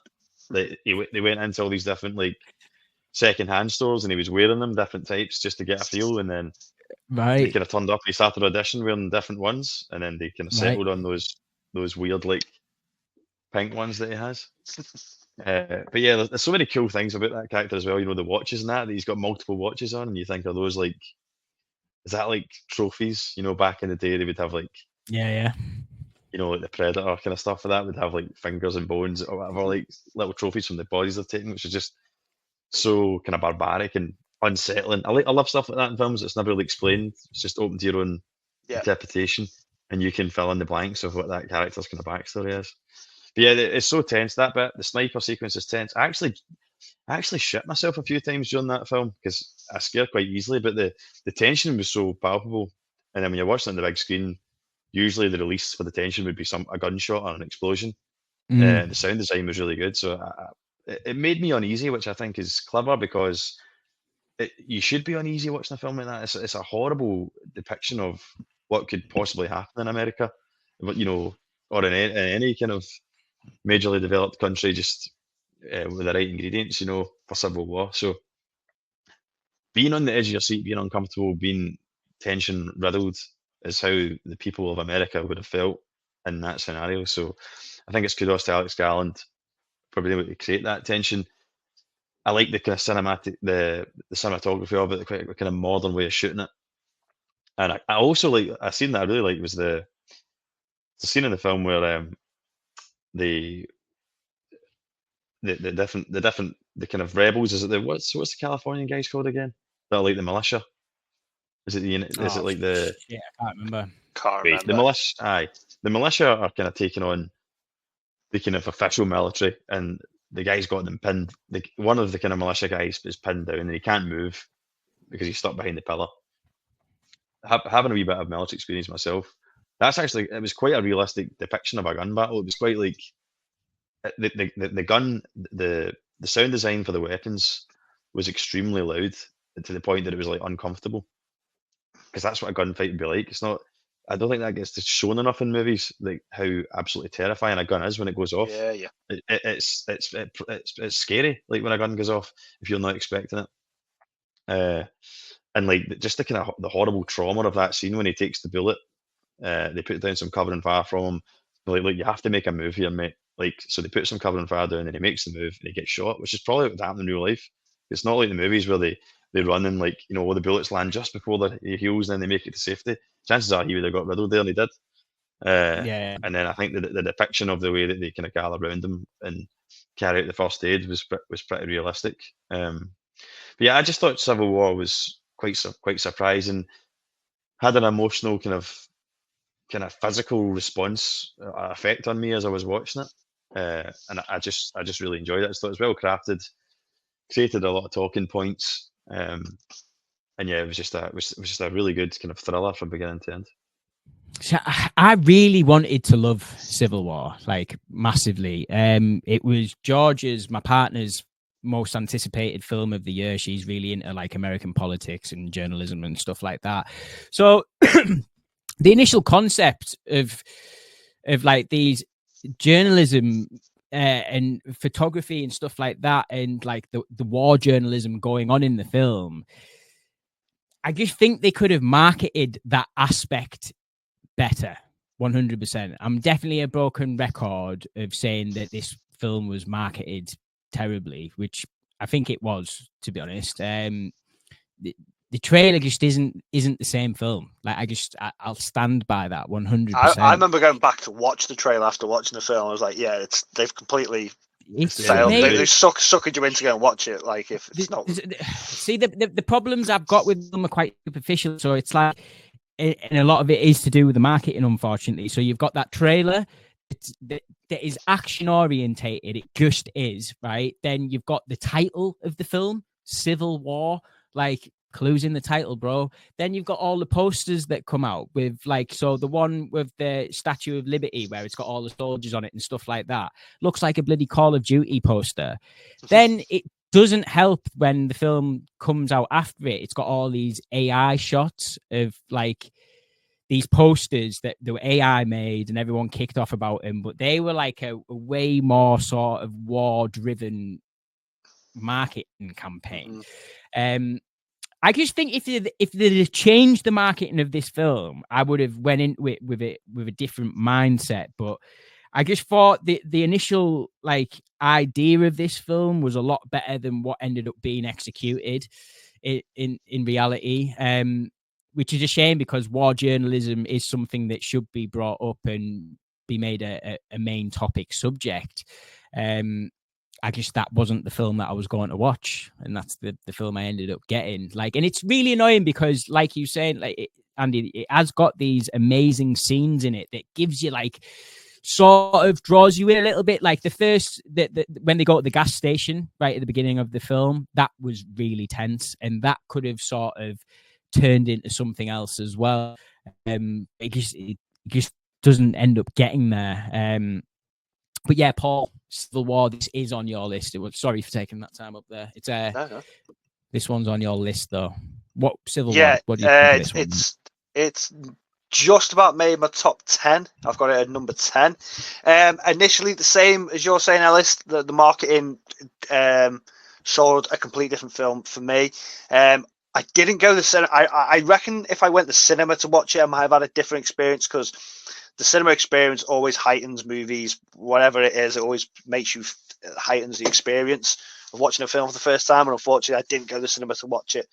Speaker 3: They went into all these different like second-hand stores and he was wearing them, different types, just to get a feel, and then they
Speaker 1: Right.
Speaker 3: kind of turned up and he started audition wearing different ones, and then they kind of settled on those weird like pink ones that he has. But yeah, there's so many cool things about that character as well. You know, the watches and that he's got multiple watches on, and you think, are those like, is that like trophies? You know, back in the day they would have like,
Speaker 1: Yeah.
Speaker 3: you know, like the Predator kind of stuff for that would have like fingers and bones or whatever, like little trophies from the bodies they're taking, which is just so kind of barbaric and unsettling. I love stuff like that in films. It's never really explained. It's just open to your own interpretation, and you can fill in the blanks of what that character's kind of backstory is. But yeah, it's so tense, that bit. The sniper sequence is tense. I actually shit myself a few times during that film because I scared quite easily, but the tension was so palpable. And then when you're watching it on the big screen, usually the release for the tension would be a gunshot or an explosion. The sound design was really good, so it made me uneasy, which I think is clever because you should be uneasy watching a film like that. It's a horrible depiction of what could possibly happen in America, you know, or in any kind of majorly developed country, just with the right ingredients, you know, for civil war. So being on the edge of your seat, being uncomfortable, being tension riddled is how the people of America would have felt in that scenario. So I think it's kudos to Alex Garland for being able to create that tension. I like the kind of cinematic, the cinematography of it, the quite kind of modern way of shooting it. And I also like a scene that I really liked was the scene in the film where the kind of rebels, is it what's the Californian guys called again? They're like the militia. Is it like the
Speaker 1: Yeah, I can't remember.
Speaker 2: Can't
Speaker 3: wait,
Speaker 2: remember.
Speaker 3: the militia? Aye, the militia are kind of taking on the kind of official military, and the guy's got them pinned. One of the kind of militia guys is pinned down, and he can't move because he's stuck behind the pillar. Having a wee bit of military experience myself, it was quite a realistic depiction of a gun battle. It was quite like the gun, the sound design for the weapons was extremely loud to the point that it was like uncomfortable, because that's what a gunfight would be like. It's not. I don't think that gets shown enough in movies, like how absolutely terrifying a gun is when it goes off.
Speaker 2: Yeah.
Speaker 3: It's scary, like when a gun goes off if you're not expecting it. And like just the kind of the horrible trauma of that scene when he takes the bullet. They put down some cover and fire from him. They're like, look, you have to make a move here, mate. Like, so they put some cover and fire down, and he makes the move, and he gets shot, which is probably what would happen in real life. It's not like the movies where they run and like, you know, all the bullets land just before he heals, and then they make it to safety. Chances are he would have got riddled there, and he did.
Speaker 1: Yeah.
Speaker 3: And then I think the depiction of the way that they kind of gather around him and carry out the first aid was pretty realistic. But yeah, I just thought Civil War was quite surprising. Had an emotional kind of physical response effect on me as I was watching it, and I just really enjoyed it. I thought it was well crafted, created a lot of talking points, and yeah, it was just a really good kind of thriller from beginning to end.
Speaker 1: So I really wanted to love Civil War, like massively. It was my partner's most anticipated film of the year. She's really into like American politics and journalism and stuff like that. So the initial concept of like these journalism and photography and stuff like that, and like the war journalism going on in the film, I just think they could have marketed that aspect better. 100%. I'm definitely a broken record of saying that this film was marketed terribly, which I think it was, to be honest. The trailer just isn't the same film. Like I'll stand by that 100%.
Speaker 2: I remember going back to watch the trailer after watching the film. I was like, yeah, they've completely
Speaker 1: It's
Speaker 2: Failed.
Speaker 1: maybe,
Speaker 2: They suckered you in to go and watch it. Like if it's not.
Speaker 1: See, the problems I've got with them are quite superficial. So it's like, and a lot of it is to do with the marketing, unfortunately. So you've got that trailer that is action orientated. It just is, right? Then you've got the title of the film, Civil War, like clues in the title, bro. Then you've got all the posters that come out with so the one with the Statue of Liberty where it's got all the soldiers on it and stuff like that looks like a bloody Call of Duty poster. Then it doesn't help when the film comes out after it. It's got all these AI shots of these posters that the AI made and everyone kicked off about them, but they were like a way more sort of war-driven marketing campaign. I just think if they'd have changed the marketing of this film, I would have went into it with a different mindset. But I just thought the initial idea of this film was a lot better than what ended up being executed in reality. Which is a shame because war journalism is something that should be brought up and be made a main topic subject. That wasn't the film that I was going to watch, and that's the film I ended up getting. And it's really annoying because, like you said, Andy, it has got these amazing scenes in it that gives you sort of draws you in a little bit. Like the first when they go to the gas station right at the beginning of the film, that was really tense, and that could have sort of turned into something else as well. It just doesn't end up getting there. But yeah, Paul, Civil War, this is on your list. Sorry for taking that time up there. It's
Speaker 2: No.
Speaker 1: This one's on your list though. What Civil
Speaker 2: Yeah,
Speaker 1: War? What do you think of this one?
Speaker 2: It's just about made my top 10. I've got it at number 10. Initially, the same as you're saying, Ellis. The marketing sold a complete different film for me. I didn't go to the cinema. I reckon if I went to the cinema to watch it, I might have had a different experience because the cinema experience always heightens movies, whatever it is. It always makes you heightens the experience of watching a film for the first time. And unfortunately, I didn't go to the cinema to watch it.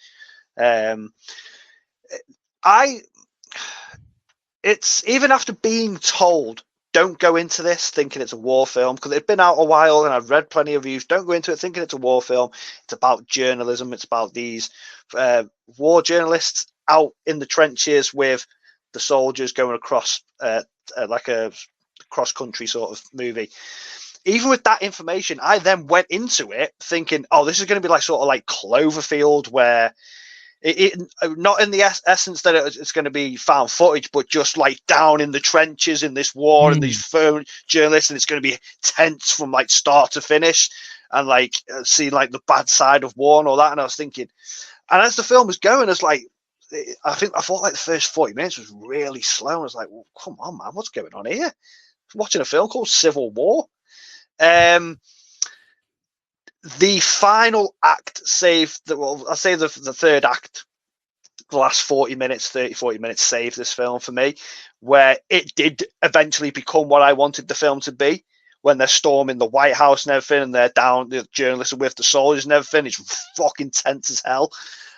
Speaker 2: It's even after being told, don't go into this thinking it's a war film because it'd been out a while and I've read plenty of reviews. Don't go into it thinking it's a war film. It's about journalism. It's about these war journalists out in the trenches with the soldiers going across like a cross-country sort of movie. Even with that information, I then went into it thinking, oh, this is going to be sort of like Cloverfield, where it not in the essence that it's going to be found footage, but just down in the trenches in this war and these phone journalists, and it's going to be tense from start to finish, and seeing the bad side of war and all that. And I was thinking, and as the film was going, it's I thought the first 40 minutes was really slow. I was like, well, come on, man, what's going on here? I'm watching a film called Civil War. The final act saved I'll say the third act, the last 40 minutes saved this film for me, where it did eventually become what I wanted the film to be. When they're storming the White House and everything, and they're down, the journalists are with the soldiers and everything, it's fucking tense as hell.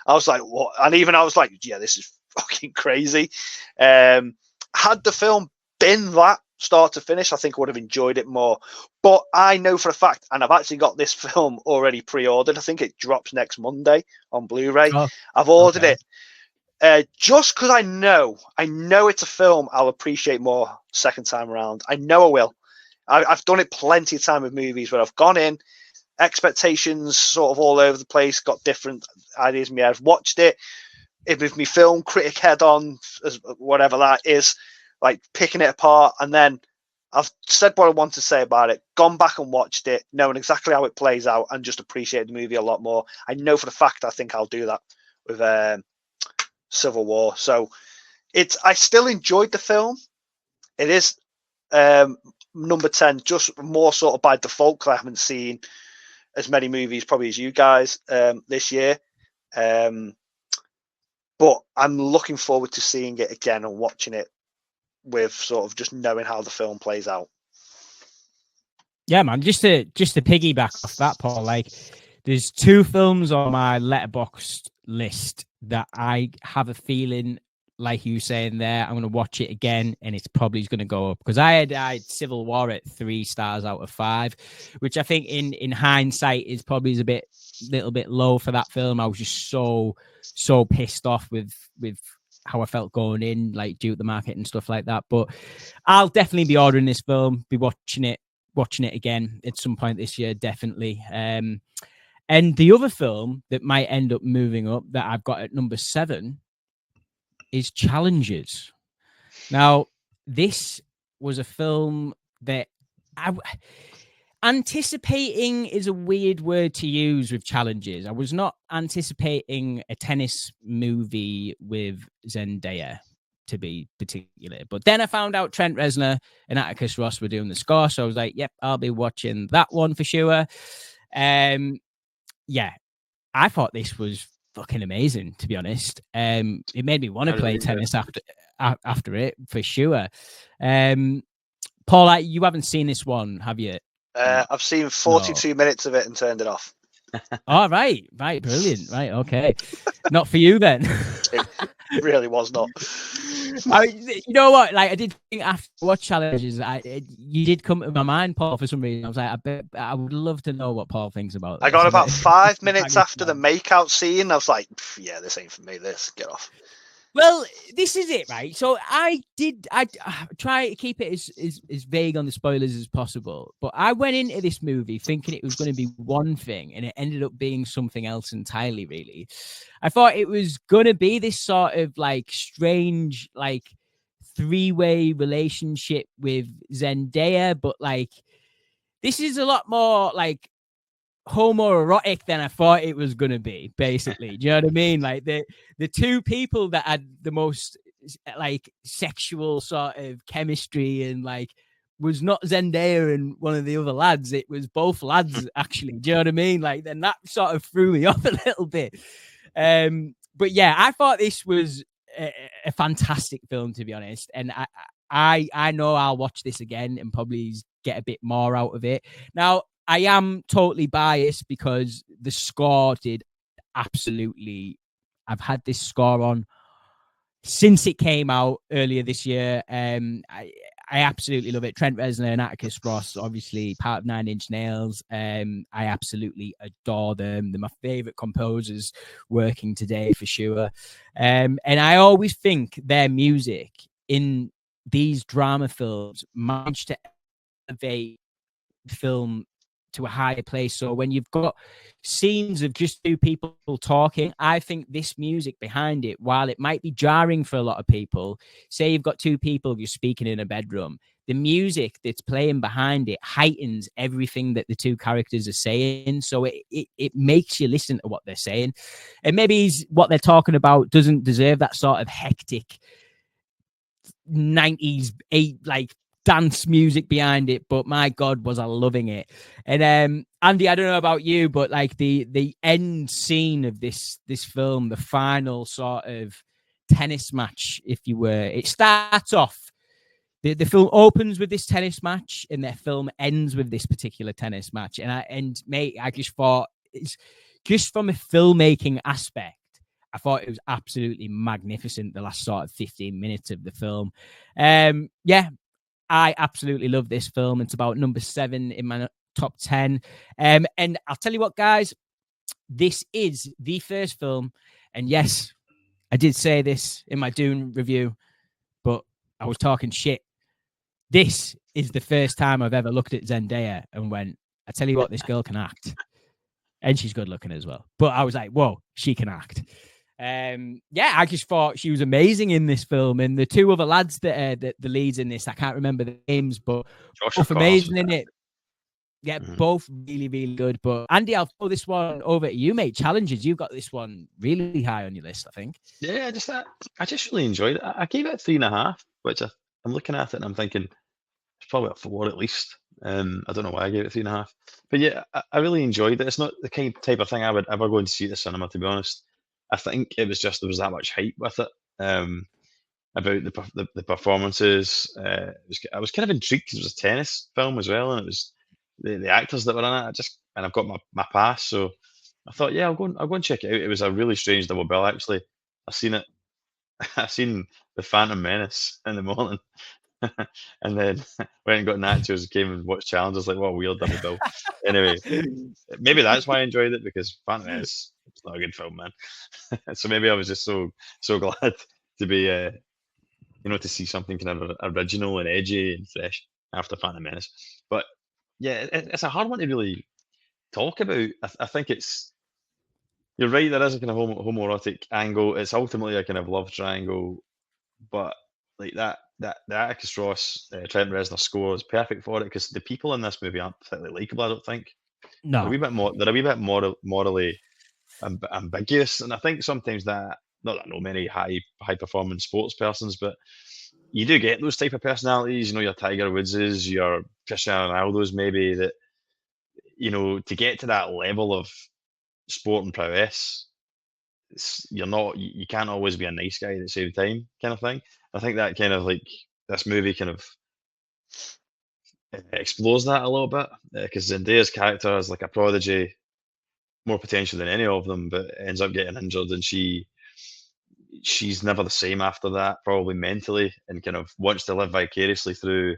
Speaker 2: I was like, what? And even I was like, yeah, this is fucking crazy. Had the film been that start to finish, I think I would have enjoyed it more. But I know for a fact, and I've actually got this film already pre-ordered. I think it drops next Monday on Blu-ray. Oh, I've ordered it just because I know it's a film I'll appreciate more second time around. I know I will. I've done it plenty of time with movies where I've gone in, expectations sort of all over the place, got different ideas in my head. I've watched it with me film critic head on, as whatever that is, picking it apart, and then I've said what I want to say about it, gone back and watched it, knowing exactly how it plays out, and just appreciate the movie a lot more. I know for the fact I think I'll do that with Civil War. So I still enjoyed the film. It is number 10, just more sort of by default because I haven't seen as many movies probably as you guys this year. But I'm looking forward to seeing it again and watching it with sort of just knowing how the film plays out.
Speaker 1: Yeah, man. Just to piggyback off that, Paul, there's two films on my Letterboxd list that I have a feeling like you saying there, I'm going to watch it again, and it's probably going to go up because I had Civil War at 3 stars out of 5, which I think in hindsight is probably a little bit low for that film. I was just so pissed off with how I felt going in, like due to the market and stuff like that. But I'll definitely be ordering this film, be watching it again at some point this year, definitely. And the other film that might end up moving up that I've got at number 7 is Challenges. Now, this was a film that anticipating is a weird word to use with Challenges. I was not anticipating a tennis movie with Zendaya, to be particular. But then I found out Trent Reznor and Atticus Ross were doing the score, so I was like, yep, I'll be watching that one for sure. Yeah, I thought this was fucking amazing, to be honest. It made me want to play tennis after it, for sure. Paul, you haven't seen this one, have you?
Speaker 2: I've seen 42 minutes of it and turned it off.
Speaker 1: All right, brilliant. Right, okay. Not for you then.
Speaker 2: It really was not.
Speaker 1: You know what? Like, I did think after watch Challenges, you did come to my mind, Paul, for some reason. I was like, I would love to know what Paul thinks about this.
Speaker 2: I got about 5 minutes after the makeout scene. I was like, yeah, this ain't for me. Get off.
Speaker 1: Well, this is it, right? So I try to keep it as vague on the spoilers as possible. But I went into this movie thinking it was going to be one thing, and it ended up being something else entirely, really. I thought it was going to be this sort of like strange, like 3-way relationship with Zendaya, but like this is a lot more like homoerotic than I thought it was gonna be, basically. Do you know what I mean? Like the two people that had the most like sexual sort of chemistry and like was not Zendaya and one of the other lads. It was both lads, actually. Do you know what I mean? Like, then that sort of threw me off a little bit. But yeah, I thought this was a fantastic film, to be honest. And I know I'll watch this again and probably get a bit more out of it. Now, I am totally biased because the score did absolutely. I've had this score on since it came out earlier this year. I absolutely love it. Trent Reznor and Atticus Ross, obviously part of 9 Inch Nails. I absolutely adore them. They're my favorite composers working today, for sure. And I always think their music in these drama films managed to elevate the film to a higher place. So when you've got scenes of just 2 people talking, I think this music behind it, while it might be jarring for a lot of people, say you've got 2 people you're speaking in a bedroom, the music that's playing behind it heightens everything that the 2 characters are saying. So it makes you listen to what they're saying. And maybe what they're talking about doesn't deserve that sort of hectic 90s like dance music behind it, but my God, was I loving it. And Andy, I don't know about you, but like the end scene of this film, the final sort of tennis match, if you were, it starts off, the film opens with this tennis match and the film ends with this particular tennis match. And mate, I just thought, it's just from a filmmaking aspect, I thought it was absolutely magnificent, the last sort of 15 minutes of the film. Yeah, I absolutely love this film. It's about number 7 in my top 10. And I'll tell you what, guys, this is the first film. And yes, I did say this in my Dune review, but I was talking shit. This is the first time I've ever looked at Zendaya and went, I tell you what, this girl can act. And she's good looking as well. But I was like, whoa, she can act. Yeah, I just thought she was amazing in this film, and the 2 other lads that are the leads in this, I can't remember the names, but both amazing in it. Yeah, both really, really good. But Andy, I'll throw this one over to you, mate. Challenges, you've got this one really high on your list, I think.
Speaker 3: Yeah, I just really enjoyed it. I gave it 3.5, which I'm looking at it and I'm thinking it's probably a 4 at least. I don't know why I gave it 3.5, but yeah, I really enjoyed it. It's not the type of thing I would ever go and see at the cinema, to be honest. I think it was just there was that much hype with it, about the performances. I was kind of intrigued because it was a tennis film as well, and it was the actors that were in it. And I've got my pass, so I thought, yeah, I'll go and check it out. It was a really strange double bill, actually. I've seen it I seen the Phantom Menace in the morning, and then went and got nachos, came and watched Challenge. I was like, what a weird double bill. Anyway, maybe that's why I enjoyed it, because Phantom Menace is not a good film, man. So maybe I was just so glad to be to see something kind of original and edgy and fresh after Phantom Menace. But yeah, it's a hard one to really talk about. I think you're right. There is a kind of homoerotic angle. It's ultimately a kind of love triangle, but like that the Atticus Ross, Trent Reznor score is perfect for it, because the people in this movie aren't particularly likable. I don't think they're a
Speaker 1: No.
Speaker 3: wee bit more. They're a wee bit morally ambiguous, and I think sometimes that, not that I know many high performance sports persons, but you do get those type of personalities. Your Tiger Woodses, your Cristiano Ronaldos, maybe, that to get to that level of sport and prowess, you can't always be a nice guy at the same time, kind of thing. I think that kind of like this movie kind of explores that a little bit, because Zendaya's character is like a prodigy, more potential than any of them, but ends up getting injured, and she's never the same after that, probably mentally, and kind of wants to live vicariously through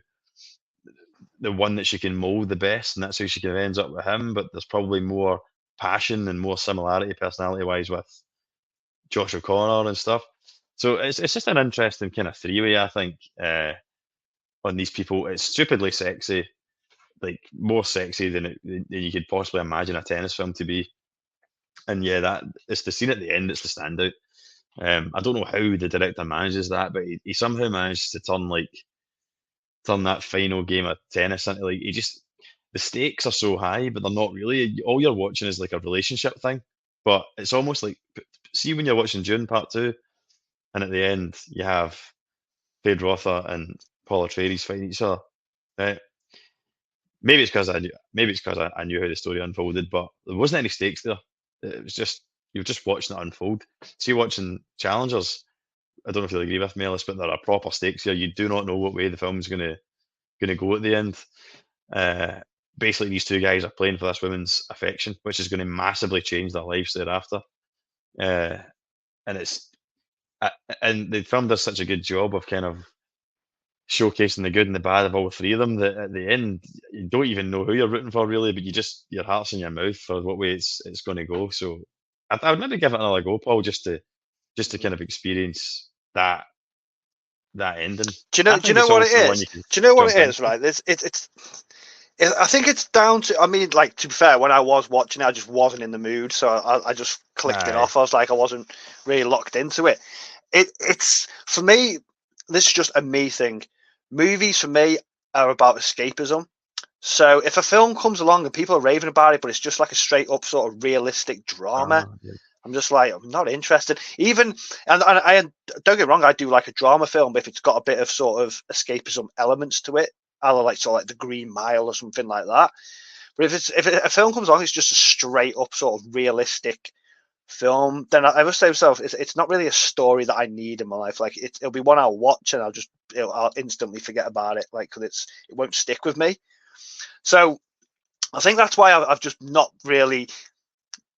Speaker 3: the one that she can mold the best, and that's how she kind of ends up with him. But there's probably more passion and more similarity personality wise with Josh O'Connor and stuff. So it's just an interesting kind of three-way, I think, on these people. It's stupidly sexy, like more sexy than you could possibly imagine a tennis film to be. And yeah, that it's the scene at the end that's the standout. I don't know how the director manages that, but he somehow managed to turn that final game of tennis into like, the stakes are so high, but they're not really. All you're watching is like a relationship thing, but it's almost like, see when you're watching Dune Part 2, and at the end you have Pedro Rotha and Paul Atreides fighting each other. Right? Maybe it's because I knew how the story unfolded, but there wasn't any stakes there. It was just, you're just watching it unfold. See, watching Challengers, I don't know if you'll agree with me, Ellis, but there are proper stakes here. You do not know what way the film's gonna go at the end. Basically, these two guys are playing for this woman's affection, which is going to massively change their lives thereafter. And the film does such a good job of kind of showcasing the good and the bad of all three of them, that at the end you don't even know who you're rooting for really, but your heart's in your mouth for what way it's going to go. So I would maybe give it another go, Paul, just to kind of experience that ending.
Speaker 2: Do you know what it is? Do you know what it is? Right, I think it's down to. I mean, like, to be fair, when I was watching it, I just wasn't in the mood, so I just clicked it off. I was like, I wasn't really locked into it. It's for me. This is just a me thing. Movies for me are about escapism. So if a film comes along and people are raving about it, but it's just like a straight up sort of realistic drama, I'm just like, I'm not interested. Even, and I don't get me wrong, I do like a drama film if it's got a bit of sort of escapism elements to it. I like sort of like The Green Mile or something like that. But if a film comes along, it's just a straight up sort of realistic film, then I must say myself, it's not really a story that I need in my life. Like it'll be one I'll watch and I'll instantly forget about it, like, because it won't stick with me. So I think that's why I've just not really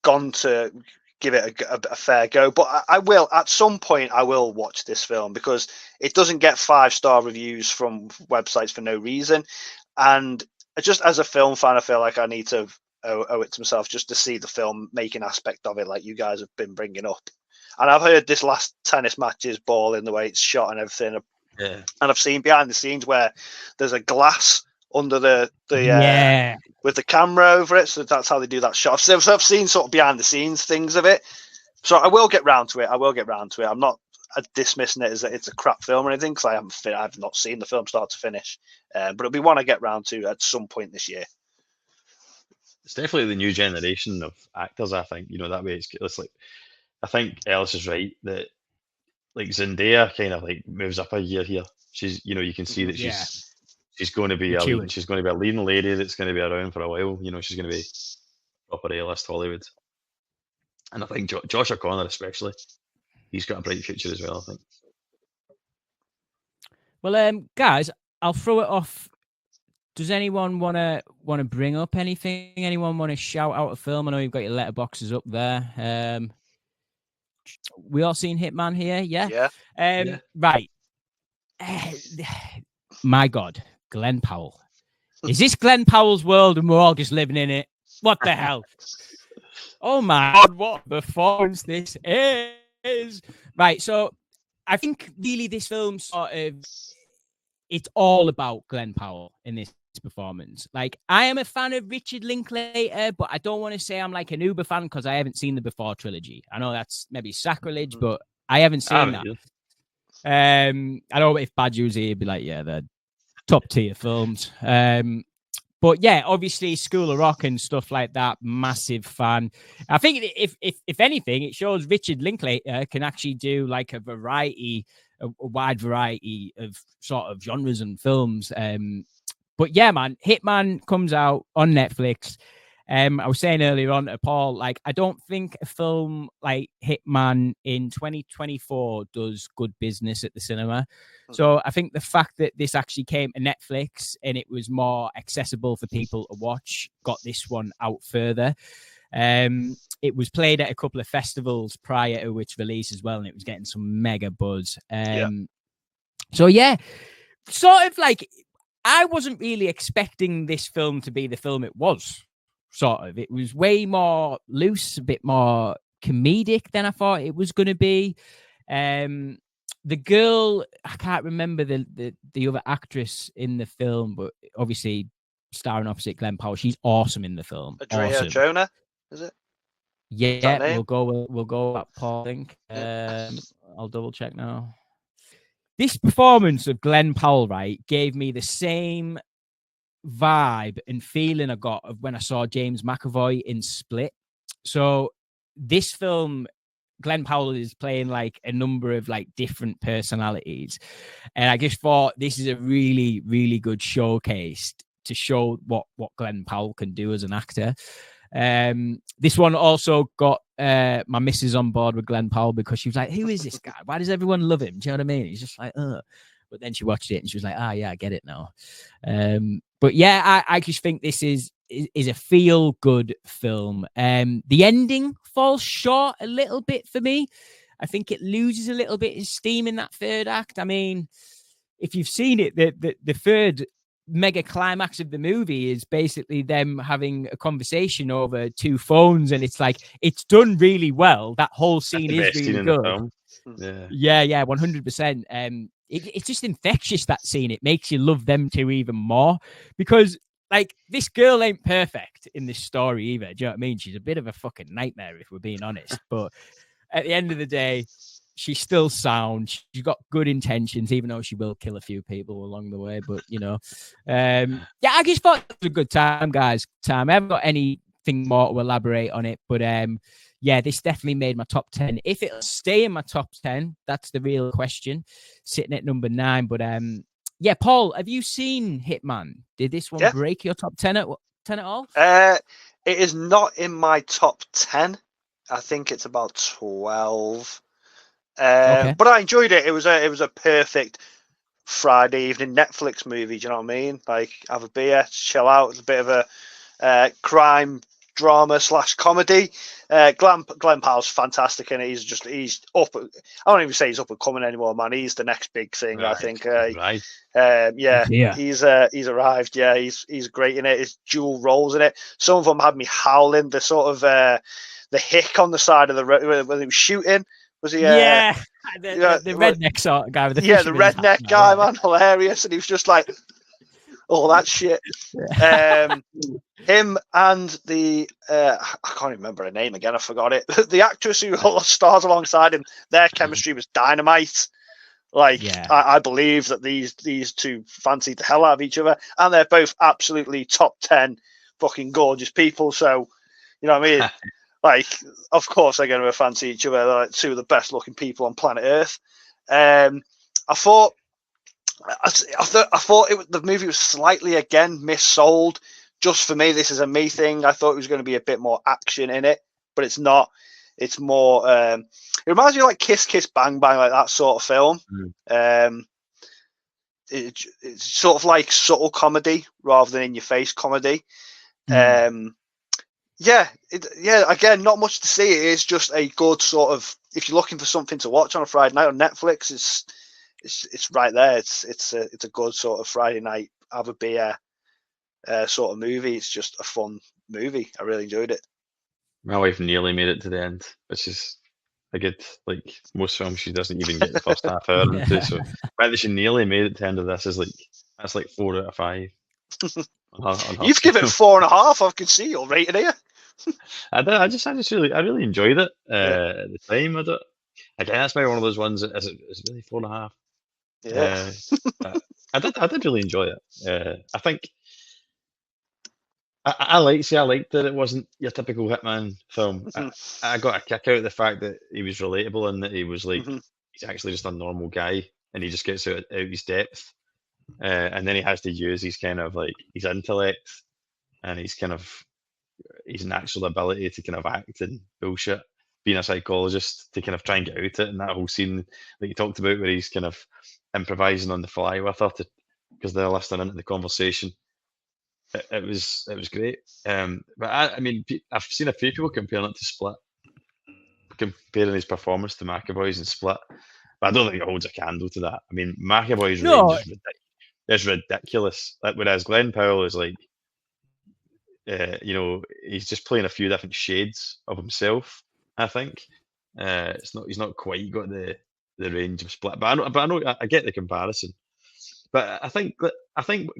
Speaker 2: gone to give it a fair go. But I will, at some point, I will watch this film, because it doesn't get 5-star reviews from websites for no reason. And just as a film fan, I feel like I need to owe it to myself just to see the film making aspect of it, like you guys have been bringing up. And I've heard this last tennis match is balling, the way it's shot and everything.
Speaker 3: Yeah.
Speaker 2: And I've seen behind the scenes where there's a glass under the with the camera over it, so that's how they do that shot. So I've seen sort of behind the scenes things of it. So I will get round to it. I'm not dismissing it as it's a crap film or anything, because I've not seen the film start to finish. But it'll be one I get round to at some point this year.
Speaker 3: It's definitely the new generation of actors, I think. That way it's like, I think Ellis is right that like Zendaya kind of like moves up a year here. She's, you can see that she's going to be a leading lady that's going to be around for a while. She's going to be proper A-list Hollywood. And I think Josh O'Connor especially, he's got a bright future as well, I think.
Speaker 1: Well, guys, I'll throw it off. Does anyone want to bring up anything? Anyone want to shout out a film? I know you've got your letterboxes up there. We all seen Hitman here, yeah?
Speaker 2: Yeah.
Speaker 3: Yeah.
Speaker 1: Right. My God, Glenn Powell. Is this Glenn Powell's world and we're all just living in it? What the hell? Oh my God, what a performance this is. Right, so I think really this film sort of, it's all about Glenn Powell in this performance. Like, I am a fan of Richard Linklater, but I don't want to say I'm like an uber fan because I haven't seen the Before trilogy. I know that's maybe sacrilege, but I haven't seen that. I know if Bad News here, he'd be like, yeah, they're top tier films. But yeah, obviously School of Rock and stuff like that, massive fan. I think if anything, it shows Richard Linklater can actually do like a wide variety of sort of genres and films. But yeah, man, Hitman comes out on Netflix. I was saying earlier on to Paul, like, I don't think a film like Hitman in 2024 does good business at the cinema. So I think the fact that this actually came to Netflix and it was more accessible for people to watch got this one out further. It was played at a couple of festivals prior to its release as well, and it was getting some mega buzz. So yeah, sort of like, I wasn't really expecting this film to be the film it was. Sort of, it was way more loose, a bit more comedic than I thought it was going to be. The girl, I can't remember the other actress in the film, but obviously starring opposite Glenn Powell, she's awesome in the film.
Speaker 2: Adria Jonah, is it?
Speaker 1: Yeah, we'll go at Paul, I think. I'll double check now. This performance of Glenn Powell, right, gave me the same vibe and feeling I got of when I saw James McAvoy in Split. So this film, Glenn Powell is playing like a number of like different personalities, and I just thought this is a really, really good showcase to show what Glenn Powell can do as an actor. This one also got my missus on board with Glenn Powell because she was like, who is this guy? Why does everyone love him? Do you know what I mean? He's just like, but then she watched it and she was like, yeah, I get it now. But yeah, I just think this is a feel good film. The ending falls short a little bit for me. I think it loses a little bit of steam in that third act. I mean, if you've seen it, the third mega climax of the movie is basically them having a conversation over two phones, and it's like, it's done really well. That whole scene is really good. Yeah, 100%. It's just infectious, that scene. It makes you love them two even more because, like, this girl ain't perfect in this story either. Do you know what I mean? She's a bit of a fucking nightmare, if we're being honest. But at the end of the day, she's still sound. She's got good intentions, even though she will kill a few people along the way. But, you know, yeah, I just thought it was a good time, guys. I haven't got anything more to elaborate on it, but yeah, this definitely made my top 10. If it'll stay in my top 10, that's the real question. Sitting at number 9. But yeah, Paul, have you seen Hitman? Did this one break your top 10 at all?
Speaker 2: It is not in my top 10. I think it's about 12. Okay. But I enjoyed it. It was a perfect Friday evening Netflix movie. Do you know what I mean? Like, have a beer, chill out. It's a bit of a crime drama / comedy. Glenn Powell's fantastic, and he's up. I don't even say he's up and coming anymore, man. He's the next big thing, right. I think. He's arrived. Yeah, he's great in it. His dual roles in it. Some of them had me howling. The sort of the hick on the side of the road when he was shooting. Was he?
Speaker 1: The redneck sort of guy with the
Speaker 2: the redneck guy, man, hilarious, and he was just like, all that shit. Him and the I can't even remember her name again. I forgot it. The actress who stars alongside him, their chemistry was dynamite. Like, I believe that these two fancied the hell out of each other, and they're both absolutely top 10 fucking gorgeous people. So, you know what I mean? Like, of course they're going to fancy each other. They're like two of the best looking people on planet Earth. I thought the movie was slightly, again, missold. Just for me, this is a me thing. I thought it was going to be a bit more action in it, but it's not. It's more. It reminds me of like Kiss Kiss Bang Bang, like that sort of film. It's sort of like subtle comedy rather than in your face comedy. Yeah, again, not much to see. It is just a good sort of, if you're looking for something to watch on a Friday night on Netflix, it's right there. It's a good sort of Friday night, have a beer sort of movie. It's just a fun movie. I really enjoyed it.
Speaker 3: My wife nearly made it to the end, which is a good, like most films, she doesn't even get the first half hour into. So whether she nearly made it to the end of this is like, that's like 4 out of 5 on her
Speaker 2: You've given it
Speaker 3: scale.
Speaker 2: 4.5. I can see your rating here.
Speaker 3: I really enjoyed it
Speaker 2: Yeah.
Speaker 3: at the time. Again, that's maybe one of those ones. Is it really 4.5?
Speaker 2: Yeah.
Speaker 3: I did really enjoy it. I think I liked that it wasn't your typical Hitman film. I got a kick out of the fact that he was relatable and that he was like he's actually just a normal guy and he just gets out of his depth. And then he has to use his kind of like his intellect and his natural ability to kind of act and bullshit, being a psychologist to kind of try and get out it. And that whole scene that you talked about where he's kind of improvising on the fly with her because they're listening into the conversation. It was great. But I mean, I've seen a few people comparing it to Split, comparing his performance to McAvoy's in Split. But I don't think it holds a candle to that. I mean, McAvoy's range is ridiculous. Like, whereas Glenn Powell is like, he's just playing a few different shades of himself. I think he's not quite got the range of Split. But I get the comparison. But I think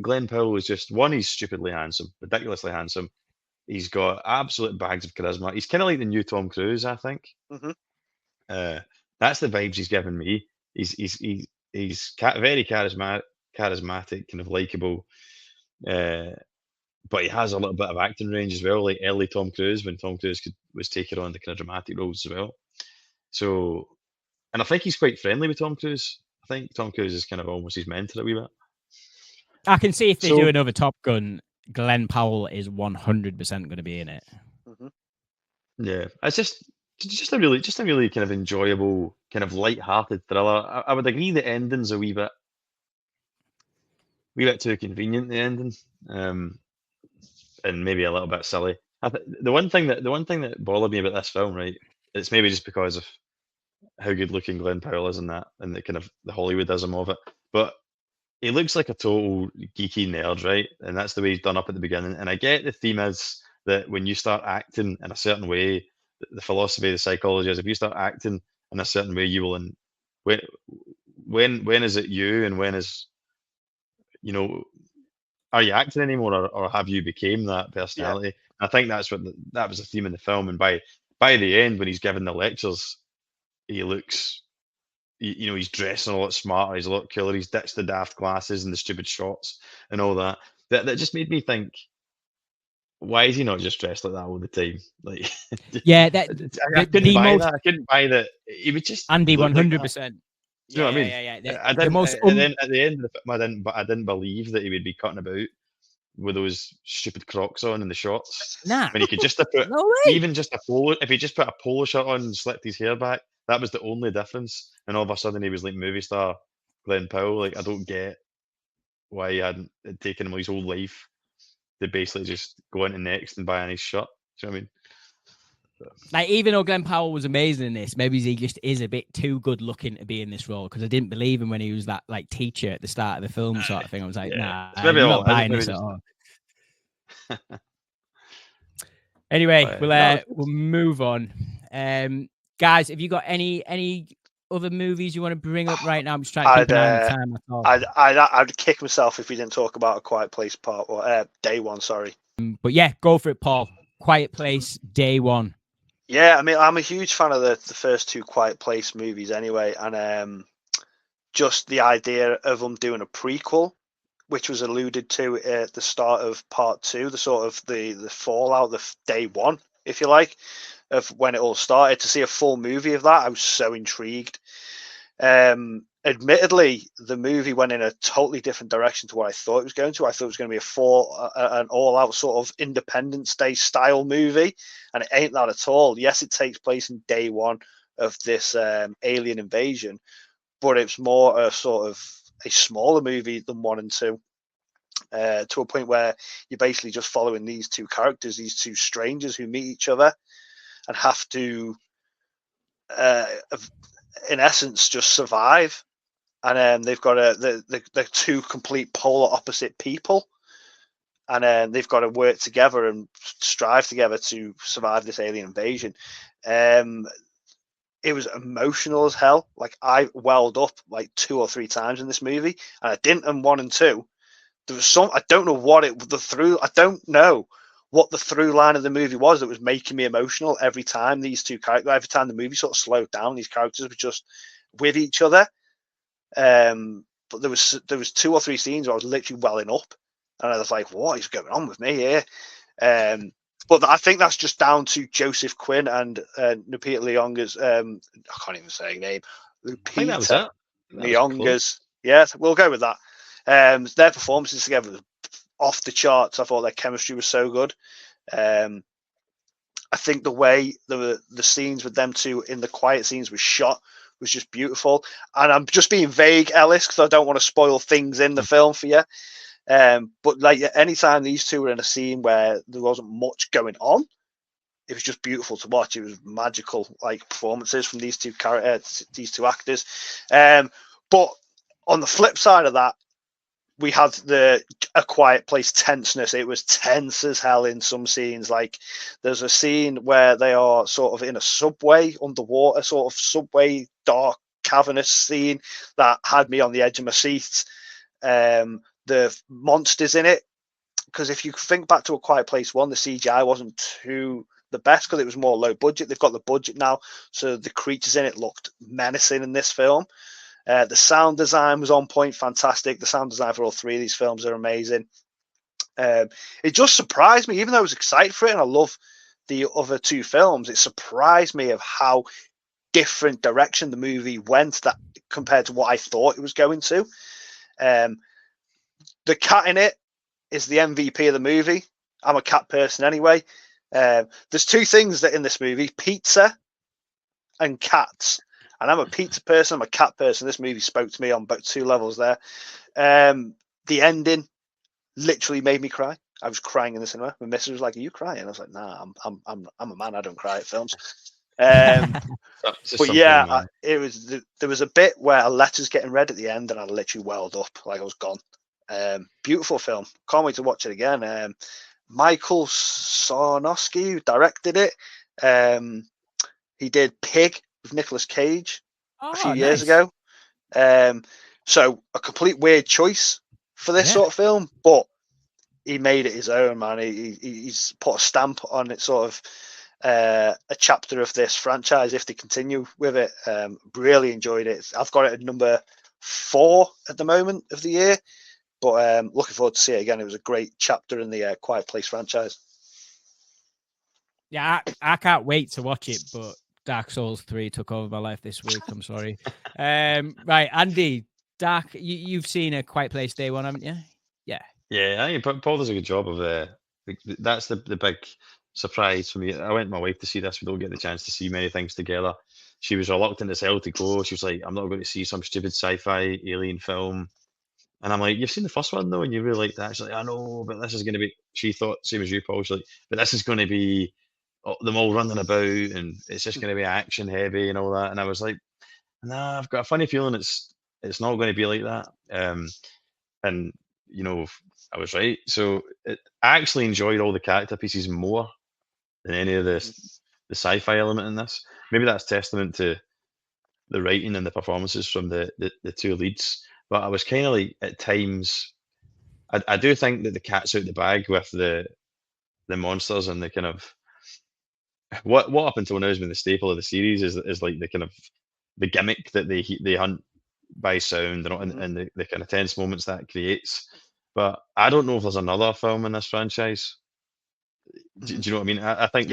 Speaker 3: Glenn Powell is just one. He's stupidly handsome, ridiculously handsome. He's got absolute bags of charisma. He's kind of like the new Tom Cruise, I think. That's the vibes he's giving me. He's very charismatic, kind of likable. But he has a little bit of acting range as well, like early Tom Cruise when Tom Cruise was taking on the kind of dramatic roles as well. So, and I think he's quite friendly with Tom Cruise. I think Tom Cruise is kind of almost his mentor a wee bit.
Speaker 1: I can see if they do another Top Gun, Glenn Powell is 100% going to be in it.
Speaker 3: Yeah, it's just a really kind of enjoyable, kind of light-hearted thriller. I would agree the ending's a wee bit too convenient. The ending, and maybe a little bit silly. The one thing that bothered me about this film, right? It's maybe just because of how good looking Glenn Powell is in that, and the kind of the Hollywoodism of it. But he looks like a total geeky nerd, right? And that's the way he's done up at the beginning. And I get the theme is that when you start acting in a certain way, the philosophy, the psychology is if you start acting in a certain way, you will. When is it you, and when is, are you acting anymore, or have you became that personality? Yeah. I think that was the theme in the film. And by the end, when he's giving the lectures, he looks, he's dressing a lot smarter, he's a lot cooler, he's ditched the daft glasses and the stupid shorts and all that. That just made me think, why is he not just dressed like that all the time? Like,
Speaker 1: yeah,
Speaker 3: I couldn't buy that. I couldn't buy that. He would just
Speaker 1: Andy 100%.
Speaker 3: You know what I mean?
Speaker 1: Yeah.
Speaker 3: At the end of the film, I didn't believe that he would be cutting about with those stupid Crocs on and the shorts.
Speaker 1: Nah.
Speaker 3: When he could just have put even just a polo. If he just put a polo shirt on and slicked his hair back, that was the only difference. And all of a sudden, he was like movie star Glenn Powell. Like, I don't get why he hadn't taken him his whole life to basically just go into Next and buy a nice shirt. Do you know what I mean?
Speaker 1: Like, even though Glenn Powell was amazing in this, maybe he just is a bit too good looking to be in this role, because I didn't believe him when he was that like teacher at the start of the film sort of thing. I was like, nah, I'm not buying this at all. Anyway, we'll move on. Guys, have you got any other movies you want to bring up right now? I'm just trying to keep an eye on the time.
Speaker 2: I'd kick myself if we didn't talk about A Quiet Place Part or Day One. Sorry,
Speaker 1: but yeah, go for it, Paul. Quiet Place, Day One.
Speaker 2: Yeah, I mean, I'm a huge fan of the first two Quiet Place movies anyway, and just the idea of them doing a prequel, which was alluded to at the start of Part Two, the sort of the fallout, the Day One, if you like, of when it all started. To see a full movie of that, I was so intrigued. Admittedly, the movie went in a totally different direction to what I thought it was going to. I thought it was going to be an all-out sort of Independence Day style movie, and it ain't that at all. Yes, it takes place in day one of this alien invasion, but it's more a sort of a smaller movie than 1 and 2. to a point where you're basically just following these two characters, these two strangers who meet each other and have to, in essence, just survive. And they've got they're two complete polar opposite people, and they've got to work together and strive together to survive this alien invasion. It was emotional as hell. Like, I welled up like 2 or 3 times in this movie, and I didn't in 1 and 2. There was some, I don't know what I don't know what the through line of the movie was that was making me emotional every time these two characters, every time the movie sort of slowed down, these characters were just with each other. But there was 2 or 3 scenes where I was literally welling up, and I was like, what is going on with me here? But I think that's just down to Joseph Quinn and Lupita Nyong'o's, I can't even say her name. Lupita Nyong'o's. Yes, we'll go with that. Their performances together was off the charts. I thought their chemistry was so good. I think the way the scenes with them two in the quiet scenes was shot was just beautiful. And I'm just being vague, Ellis, because I don't want to spoil things in the film for you. But like, anytime these two were in a scene where there wasn't much going on, it was just beautiful to watch. It was magical, like, performances from these two actors. But on the flip side of that, we had A Quiet Place tenseness. It was tense as hell in some scenes. Like, there's a scene where they are sort of in a subway, underwater sort of subway, dark, cavernous scene that had me on the edge of my seat. The monsters in it, because if you think back to A Quiet Place 1, the CGI wasn't too the best because it was more low budget. They've got the budget now, so the creatures in it looked menacing in this film. The sound design was on point, fantastic. The sound design for all 3 of these films are amazing. It just surprised me, even though I was excited for it and I love the other 2 films, it surprised me of how different direction the movie went that compared to what I thought it was going to. The cat in it is the MVP of the movie. I'm a cat person anyway. There's 2 things that in this movie: pizza and cats. And I'm a pizza person, I'm a cat person. This movie spoke to me on about 2 levels there. The ending literally made me cry. I was crying in the cinema. My missus was like, "Are you crying?" I was like, "Nah, I'm a man. I don't cry at films." But yeah, there was a bit where a letter's getting read at the end, and I literally welled up like I was gone. Beautiful film. Can't wait to watch it again. Michael Sarnowski, who directed it, he did Pig with Nicolas Cage a few years ago. So a complete weird choice for this sort of film, but he made it his own, man. He's put a stamp on it, sort of a chapter of this franchise if they continue with it. Really enjoyed it. I've got it at number 4 at the moment of the year, but looking forward to see it again. It was a great chapter in the Quiet Place franchise.
Speaker 1: Yeah, I can't wait to watch it, but Dark Souls 3 took over my life this week. I'm sorry. Right, Andy, you've seen A Quiet Place day 1, haven't you? Yeah.
Speaker 3: Yeah, I think Paul does a good job of that's the big surprise for me. I went with my wife to see this. We don't get the chance to see many things together. She was reluctant as hell to go. She was like, "I'm not going to see some stupid sci-fi alien film." And I'm like, "You've seen the first one though, and you really liked that." She's like, "I know, but this is going to be." She thought same as you, Paul. She's like, "But this is going to be them all running about, and it's just going to be action heavy and all that." And I was like, "Nah, I've got a funny feeling it's not going to be like that." And you know, I was right. So I actually enjoyed all the character pieces more than any of the sci-fi element in this. Maybe that's testament to the writing and the performances from the 2 leads. But I was kind of like, at times, I do think that the cat's out the bag with the monsters and the kind of what up until now has been the staple of the series is like the kind of the gimmick that they hunt by sound and the kind of tense moments that creates. But I don't know if there's another film in this franchise. Do you know what I mean? I think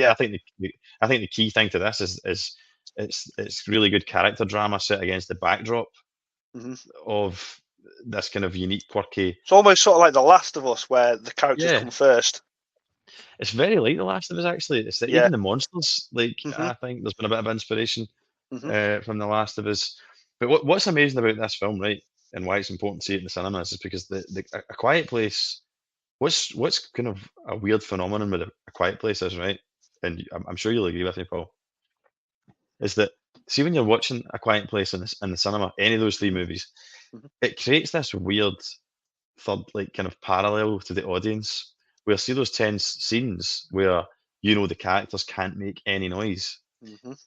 Speaker 3: the key thing to this is it's really good character drama set against the backdrop of this kind of unique, quirky.
Speaker 2: It's almost sort of like The Last of Us, where the characters come first.
Speaker 3: It's very like The Last of Us, actually. It's even the monsters. Like I think there's been a bit of inspiration from The Last of Us. But what's amazing about this film, right? and why it's important to see it in the cinemas is because A Quiet Place. What's kind of a weird phenomenon with A Quiet Place is, right, and I'm sure you'll agree with me, Paul, is that see when you're watching A Quiet Place in the cinema, any of those three movies, it creates this weird third, like, kind of parallel to the audience, where see those tense scenes where the characters can't make any noise.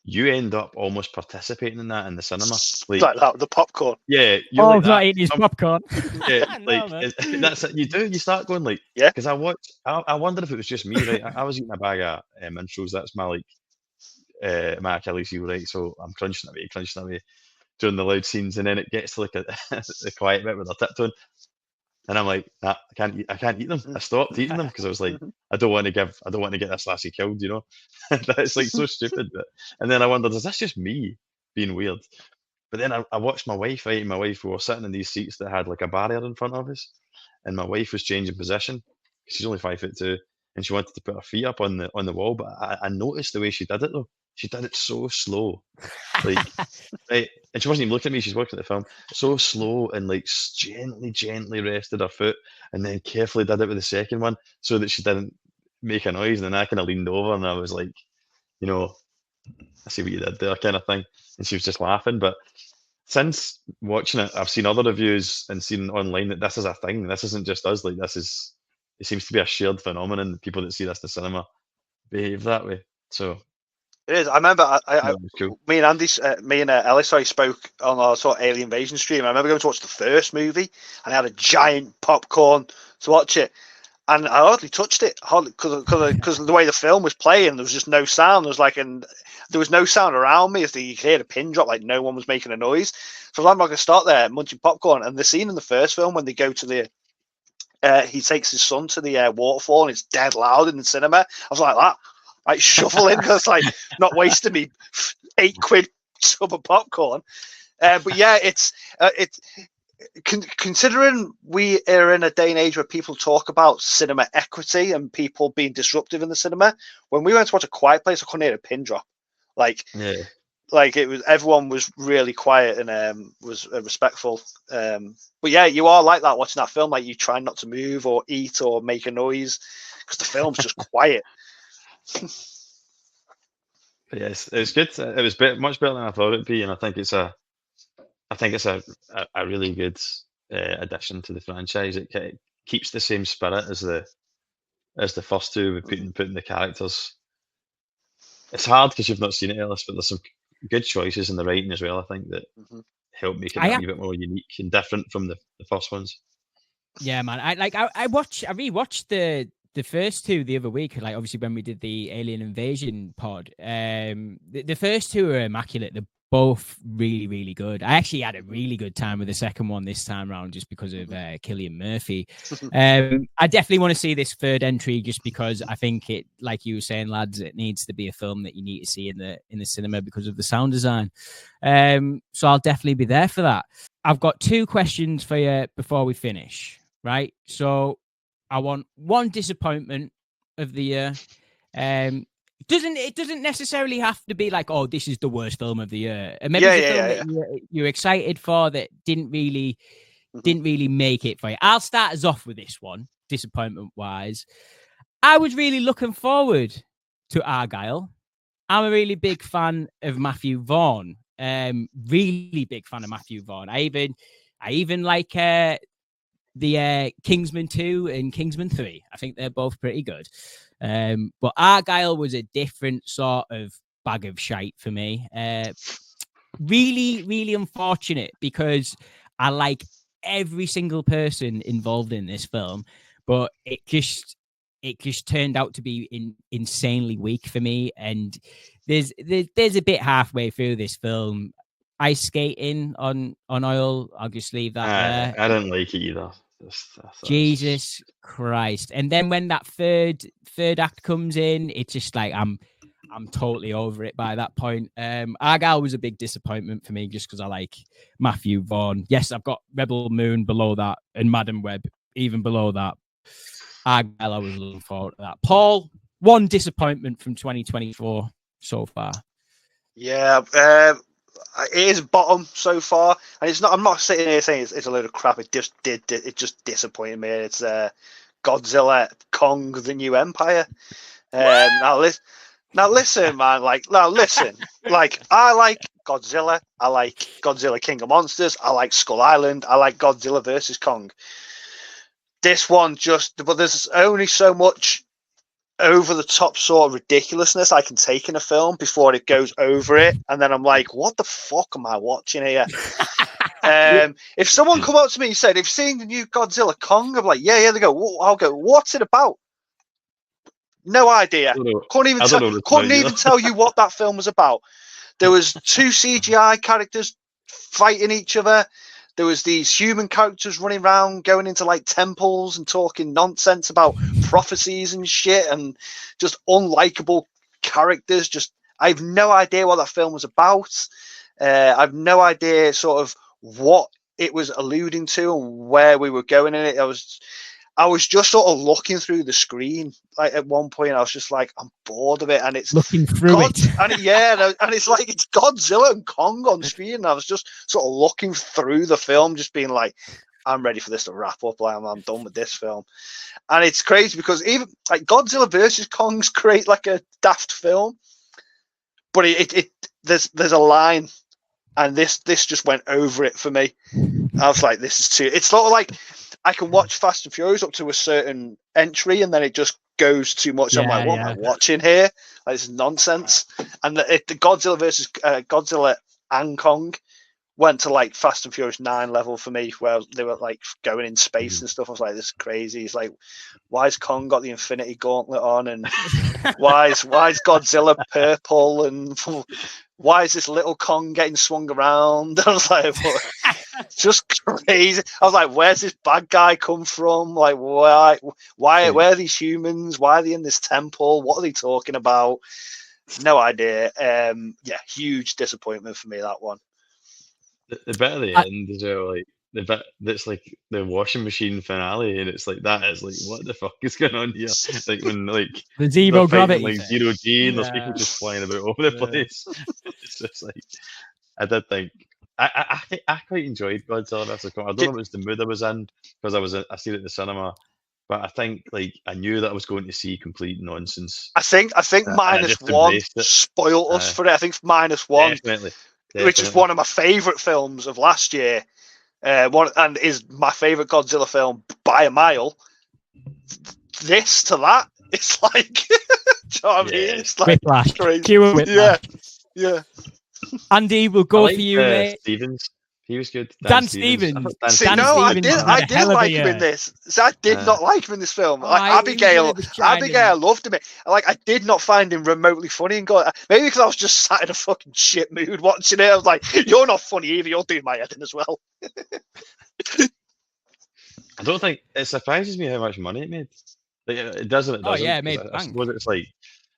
Speaker 3: You end up almost participating in that in the cinema,
Speaker 2: like that with the popcorn.
Speaker 3: Yeah, you're like
Speaker 1: not eating his popcorn.
Speaker 3: Yeah,
Speaker 1: No,
Speaker 3: like that's it. You start going like,
Speaker 2: Yeah.
Speaker 3: Because I wonder if it was just me, right? I was eating a bag of intros. That's my my Achilles heel, right? So I'm crunching away during the loud scenes, and then it gets to like the quiet bit where they're tiptoeing, and I'm like, nah, I can't eat them. I stopped eating them because I was like, I don't want to get this lassie killed, That's like so stupid. And then I wondered, is this just me being weird? But then I watched my wife, right? And my wife, we were sitting in these seats that had like a barrier in front of us, and my wife was changing position. She's only 5'2", and she wanted to put her feet up on the wall. But I noticed the way she did it though. She did it so slow, like, right? And she wasn't even looking at me. She's looking at the film. So slow and like gently rested her foot, and then carefully did it with the second one so that she didn't make a noise. And then I kind of leaned over and I was like, I see what you did there, kind of thing. And she was just laughing. But since watching it, I've seen other reviews and seen online that this is a thing. This isn't just us. Like, it seems to be a shared phenomenon. People that see this in the cinema behave that way. So
Speaker 2: it is. I remember
Speaker 3: cool.
Speaker 2: me and Ellis, spoke on our sort of Alien Invasion stream. I remember going to watch the first movie, and I had a giant popcorn to watch it. And I hardly touched it, because the way the film was playing, there was just no sound. There was no sound around me. You could hear a pin drop, like no one was making a noise. So I'm not going to start there munching popcorn. And the scene in the first film when they go to he takes his son to the waterfall, and it's dead loud in the cinema. I was like that, like shuffling, because like not wasting me £8 tub of popcorn. But yeah, it's considering we are in a day and age where people talk about cinema equity and people being disruptive in the cinema. When we went to watch A Quiet Place, I couldn't hear a pin drop. Like it was, everyone was really quiet and was respectful. But yeah, you are like that watching that film. Like, you try not to move or eat or make a noise because the film's just quiet.
Speaker 3: Yes, it was good. It was much better than I thought it'd be, and I think it's a really good addition to the franchise. It keeps the same spirit as the first two, with putting the characters. It's hard because you've not seen it, Ellis, but there's some good choices in the writing as well, I think, that help make it a bit more unique and different from the first ones.
Speaker 1: Yeah, man. I rewatched the first two the other week, like obviously when we did the Alien Invasion pod. The first two are immaculate. They're both really, really good. I actually had a really good time with the second one this time around, just because of Cillian Murphy. I definitely want to see this third entry, just because I think it, like you were saying, lads, it needs to be a film that you need to see in the cinema because of the sound design. So I'll definitely be there for that. I've got two questions for you before we finish, right? So I want one disappointment of the year. It doesn't necessarily have to be like, oh, this is the worst film of the year. Maybe it's a film that you're excited for that didn't really make it for you. I'll start us off with this one, disappointment wise. I was really looking forward to Argylle. I'm a really big fan of Matthew Vaughn. Really big fan of Matthew Vaughn. I even like the Kingsman 2 and Kingsman 3. I think they're both pretty good. But Argylle was a different sort of bag of shite for me. Really, really unfortunate, because I like every single person involved in this film, but it just turned out to be insanely weak for me. And there's a bit halfway through this film, ice skating on oil. I'll just leave that there.
Speaker 3: I didn't like it either.
Speaker 1: Jesus Christ. And then when that third act comes in, it's just like I'm totally over it by that point. Argylle was a big disappointment for me, just because I like Matthew Vaughn. Yes, I've got Rebel Moon below that and Madam Web even below that. Argylle, I was looking forward to that. Paul, one disappointment from 2024 so far.
Speaker 2: Yeah, it is bottom so far, and it's not. I'm not sitting here saying it's a load of crap. It just disappointed me. It's Godzilla, Kong, the New Empire. Now listen, man. Like I like Godzilla. I like Godzilla King of Monsters. I like Skull Island. I like Godzilla versus Kong. This one but there's only so much over the top sort of ridiculousness I can take in a film before it goes over it, and then I'm like, what the fuck am I watching here? If someone come up to me and said, "Have you seen the new Godzilla Kong?" I'm like, yeah. They go, I'll go, what's it about? No idea. Couldn't even tell you what that film was about. There was 2 CGI characters fighting each other. There was these human characters running around, going into like temples and talking nonsense about prophecies and shit, and just unlikable characters. I have no idea what that film was about. I've no idea sort of what it was alluding to and where we were going in it. I was just sort of looking through the screen. Like at one point, I was just like, I'm bored of it, and it's
Speaker 1: looking through it,
Speaker 2: and it's like it's Godzilla and Kong on screen. And I was just sort of looking through the film, just being like, I'm ready for this to wrap up. Like I'm done with this film, and it's crazy because even like Godzilla versus Kong's great, like a daft film, but there's a line, and this just went over it for me. I was like, this is too. It's sort of like I can watch Fast and Furious up to a certain entry, and then it just goes too much.
Speaker 1: Yeah,
Speaker 2: I'm like, what am I watching here? Like, this is nonsense. And the Godzilla versus Godzilla and Kong went to like Fast and Furious 9 level for me, where they were like going in space and stuff. I was like, this is crazy. It's like, why has Kong got the Infinity Gauntlet on, and why is Godzilla purple, and why is this little Kong getting swung around? I was like, what? Just crazy. I was like, where's this bad guy come from? Like, where are these humans? Why are they in this temple? What are they talking about? No idea. Huge disappointment for me, that one.
Speaker 3: The bit at the end as well, like the bit that's like the washing machine finale, and it's like that is like, what the fuck is going on here? Like when like
Speaker 1: the zero gravity,
Speaker 3: like 0G, and there's people just flying about over the place. It's just like, I did think I quite enjoyed Godzilla vs. Kong. I don't know if it was the mood I was in because I seen it in the cinema, but I think like I knew that I was going to see complete nonsense.
Speaker 2: I think -1 spoiled us for it. I think -1,
Speaker 3: definitely.
Speaker 2: Which is one of my favourite films of last year. And is my favourite Godzilla film by a mile. This to that, it's like, do you know what I mean? It's like
Speaker 1: Whiplash.
Speaker 2: crazy. Yeah.
Speaker 1: Andy, we'll go for you, mate.
Speaker 3: Stevens. He was good.
Speaker 1: Dan Stevens.
Speaker 2: I did like him in this. So I did not like him in this film. Like Abigail loved him. Like I did not find him remotely funny. And maybe because I was just sat in a fucking shit mood watching it. I was like, "You're not funny either. You're doing my head in as well."
Speaker 3: I don't think it surprises me how much money it made. Like, it doesn't.
Speaker 1: Oh yeah, it made
Speaker 3: I suppose it's like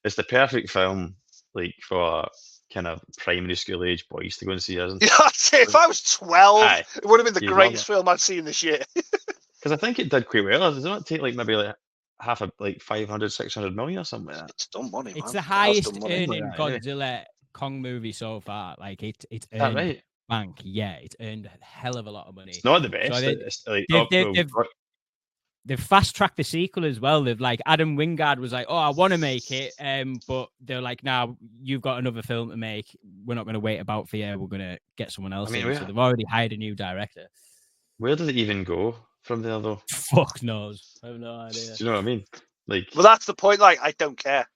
Speaker 3: it's the perfect film, like for kind of primary school age boys to go and see, isn't it?
Speaker 2: Yeah, if I was 12, it would have been the greatest film I'd seen this year.
Speaker 3: Because I think it did quite well. Does it not take like maybe like half of like 500, 600 million or something like that?
Speaker 2: It's done money, man.
Speaker 1: It's the highest earning Godzilla Kong movie so far. Like it's earned
Speaker 3: right?
Speaker 1: bank. Yeah, it's earned a hell of a lot of money.
Speaker 3: It's not the best. So it's like,
Speaker 1: they've fast-tracked the sequel as well. They've like Adam Wingard was like, "Oh, I want to make it," but they're like, "Nah, you've got another film to make. We're not going to wait about for you. We're going to get someone else in." So they've already hired a new director.
Speaker 3: Where did it even go from there, though?
Speaker 1: Fuck knows. I have no idea.
Speaker 3: Do you know what I mean? Like,
Speaker 2: well, that's the point. Like, I don't care.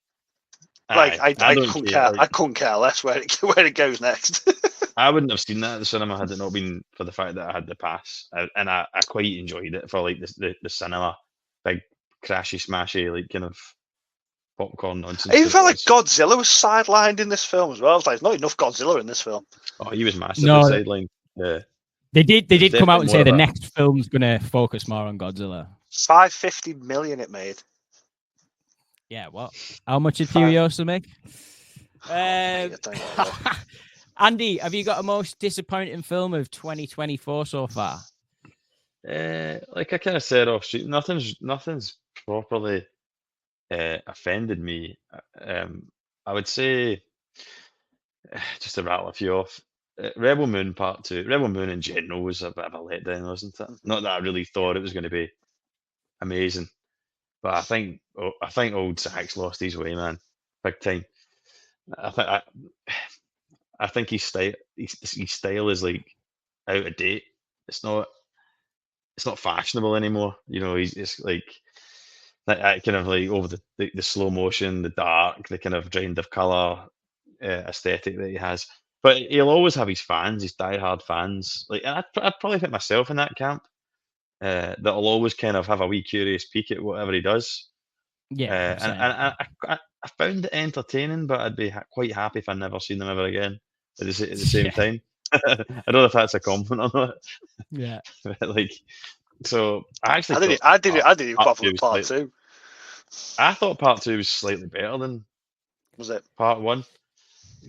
Speaker 2: Like, I couldn't care. Like, I couldn't care less where it goes next.
Speaker 3: I wouldn't have seen that at the cinema had it not been for the fact that I had the pass, and I quite enjoyed it for like the cinema, big crashy smashy like kind of popcorn nonsense.
Speaker 2: I even felt like Godzilla was sidelined in this film as well. I was like, there's not enough Godzilla in this film.
Speaker 3: Oh, he was massively sidelined. Yeah,
Speaker 1: they did come out and say the next film's gonna focus more on Godzilla.
Speaker 2: $550 million it made.
Speaker 1: Yeah, what? How much did Furiosa make? Andy, have you got a most disappointing film of 2024 so far?
Speaker 3: Like I kind of said off street, nothing's properly offended me. I would say, just to rattle a few off, Rebel Moon Part 2. Rebel Moon in general was a bit of a letdown, wasn't it? Not that I really thought it was going to be amazing, but I think old Zach's lost his way, man, big time. I think his style is like out of date. It's not fashionable anymore. He's just like that kind of like over the slow motion, the dark, the kind of drained of color aesthetic that he has. But he'll always have his fans, his diehard fans. Like I'd probably put myself in that camp. That'll always kind of have a wee curious peek at whatever he does.
Speaker 1: Yeah,
Speaker 3: and I found it entertaining, but I'd be quite happy if I never seen them ever again at the same time. I don't know if that's a compliment or not.
Speaker 1: Yeah.
Speaker 3: Like, so I
Speaker 2: didn't even bother with part 2.
Speaker 3: I thought part 2 was slightly better than part 1,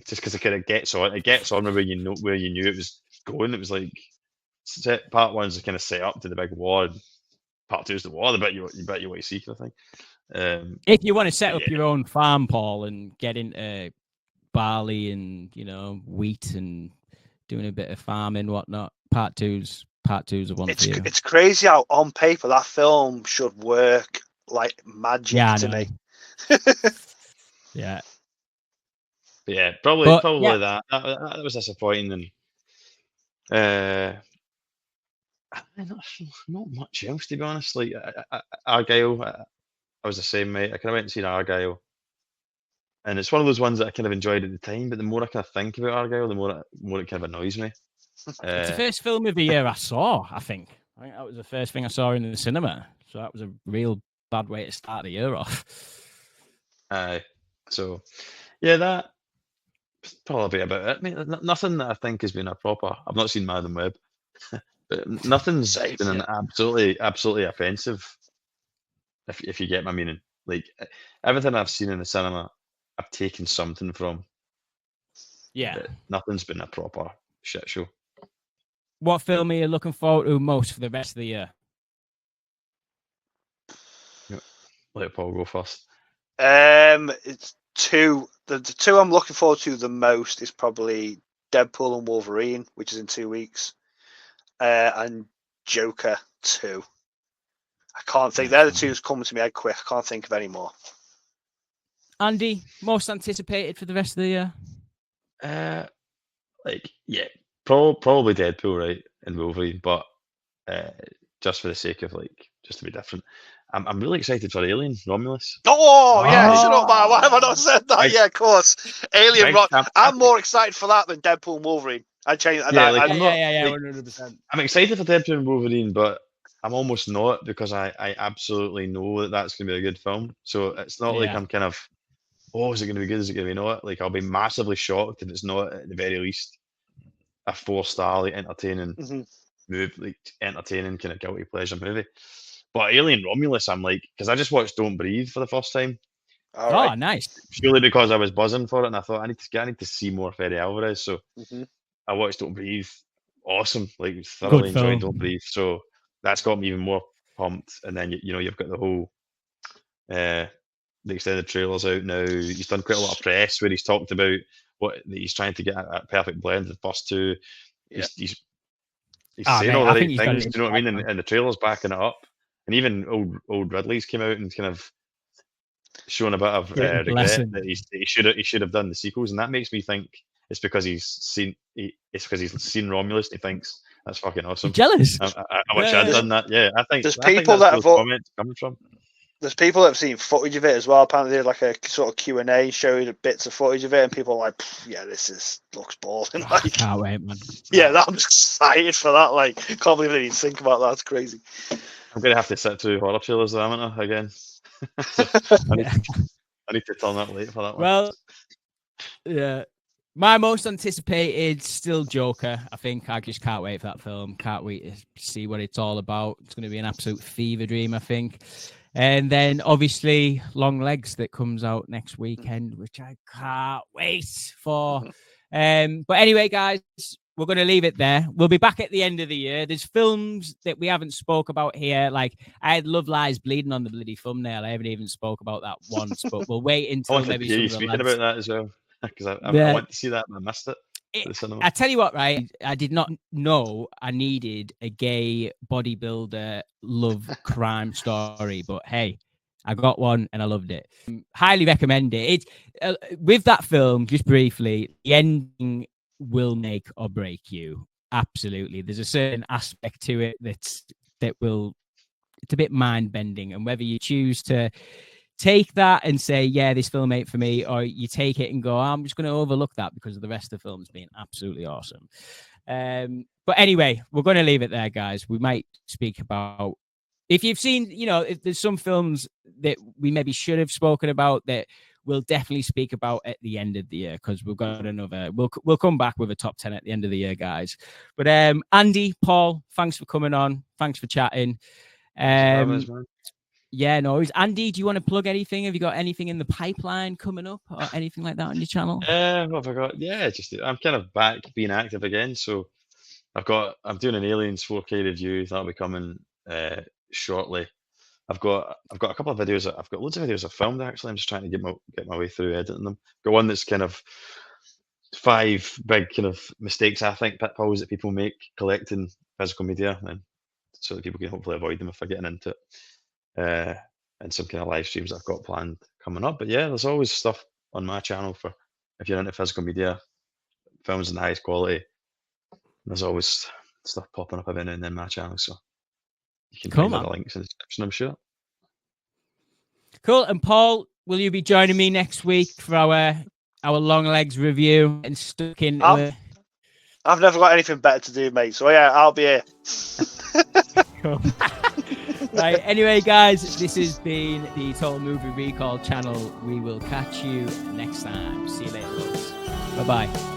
Speaker 3: just because it kind of gets on. It gets on where you knew it was going. It was like part 1's kind of set up to the big war. And part 2 is the war. The bit you want to see, kind of thing.
Speaker 1: If you want to set up your own farm, Paul, and get into barley and wheat and doing a bit of farming, whatnot, part two's the one for you.
Speaker 2: It's crazy how on paper that film should work like magic to me.
Speaker 1: Yeah.
Speaker 3: Yeah, probably that. That was disappointing, and not much else, to be honest. Like Argylle, I was the same, mate. I kind of went and seen Argylle, and it's one of those ones that I kind of enjoyed at the time. But the more I kind of think about Argylle, the more it kind of annoys me.
Speaker 1: It's the first film of the year I saw. I think that was the first thing I saw in the cinema. So that was a real bad way to start the year off.
Speaker 3: So yeah, that's probably about it. I mean, nothing that I think has been a proper. I've not seen Madam Web, but nothing's been an absolutely offensive. If you get my meaning, like everything I've seen in the cinema, I've taken something from.
Speaker 1: Yeah,
Speaker 3: but nothing's been a proper shit show.
Speaker 1: What film are you looking forward to most for the rest of the year?
Speaker 3: Let Paul go first.
Speaker 2: It's two. The two I'm looking forward to the most is probably Deadpool and Wolverine, which is in 2 weeks, and Joker 2. I can't think. They're the two that's coming to me quick. I can't think of any more.
Speaker 1: Andy, most anticipated for the rest of the year?
Speaker 3: Probably Deadpool, right, and Wolverine, but just for the sake of just to be different, I'm really excited for Alien Romulus.
Speaker 2: Shut up, man. Why have I not said that? Yeah, of course. Alien. I'm more excited for that than Deadpool and Wolverine. I changed.
Speaker 1: Yeah, 100%.
Speaker 3: I'm excited for Deadpool and Wolverine, but I'm almost not, because I absolutely know that that's going to be a good film. So it's not like I'm kind of, is it going to be good? Is it going to be not? Like, I'll be massively shocked if it's not, at the very least, a 4-star entertaining movie, entertaining kind of guilty pleasure movie. But Alien Romulus, I'm like, because I just watched Don't Breathe for the first time.
Speaker 1: Right. Nice.
Speaker 3: Purely because I was buzzing for it, and I thought I need to see more Fede Alvarez. So I watched Don't Breathe. Awesome, thoroughly enjoyed Don't Breathe. So that's got me even more pumped. And then you've got the whole the extended trailers out now. He's done quite a lot of press where he's talked about what he's trying to get a perfect blend of the first two. He's saying all the right things. Do you know what I mean? And the trailer's backing it up. And even old Ridley's came out and kind of shown a bit of regret that he should have done the sequels, and that makes me think it's because he's seen Romulus. And he thinks that's fucking awesome.
Speaker 1: Jealous.
Speaker 3: I wish I'd done that. Yeah, I think
Speaker 2: there's people that have
Speaker 3: comments coming from.
Speaker 2: There's people that have seen footage of it as well. Apparently, they did like a sort of Q&A, showed bits of footage of it, and people are like, this looks balling.
Speaker 1: Like, can't wait, man.
Speaker 2: Yeah, I'm excited for that. Like, can't believe I didn't think about that. That's crazy.
Speaker 3: I'm gonna have to sit through horror trailers, again. So I need to turn that late for that one.
Speaker 1: Well, yeah. My most anticipated still Joker. I think I just can't wait for that film. Can't wait to see what it's all about. It's going to be an absolute fever dream, I think. And then obviously Long Legs that comes out next weekend, which I can't wait for. But anyway, guys, we're going to leave it there. We'll be back at the end of the year. There's films that we haven't spoke about here. Like, I had Love Lies Bleeding on the bloody thumbnail. I haven't even spoke about that once, but we'll wait until maybe
Speaker 3: you speaking about that as well, because I went to see that and I missed it. the cinema.
Speaker 1: I tell you what, right? I did not know I needed a gay bodybuilder love crime story, but hey, I got one and I loved it. Highly recommend it. It's with that film, just briefly, the ending will make or break you. Absolutely. There's a certain aspect to it it's a bit mind bending, and whether you choose to take that and say, yeah, this film ain't for me, or you take it and go, I'm just going to overlook that because of the rest of the film's being absolutely awesome. But anyway, we're going to leave it there, guys. We might speak about, if you've seen, if there's some films that we maybe should have spoken about that we'll definitely speak about at the end of the year, because we've got another, we'll come back with a top 10 at the end of the year, guys. But Andy, Paul, thanks for coming on. Thanks for chatting. Yeah, no worries. Andy, do you want to plug anything? Have you got anything in the pipeline coming up or anything like that on your channel?
Speaker 3: What have I got? Yeah, I'm kind of back being active again. So I'm doing an Aliens 4K review that'll be coming shortly. I've got a couple of videos. I've got loads of videos I've filmed actually. I'm just trying to get my way through editing them. Got one that's kind of 5 big kind of mistakes I think, pitfalls that people make collecting physical media, and so that people can hopefully avoid them if they're getting into it. And some kind of live streams I've got planned coming up. But yeah, there's always stuff on my channel for if you're into physical media, films in the highest quality. There's always stuff popping up every now and then on my channel, so you can find the links in the description, I'm sure.
Speaker 1: Cool. And Paul, will you be joining me next week for our Long Legs review and stuck in?
Speaker 2: I've never got anything better to do, mate. So yeah, I'll be here.
Speaker 1: Cool. Right. Anyway, guys, this has been the Total Movie Recall channel. We will catch you next time. See you later, folks. Bye-bye.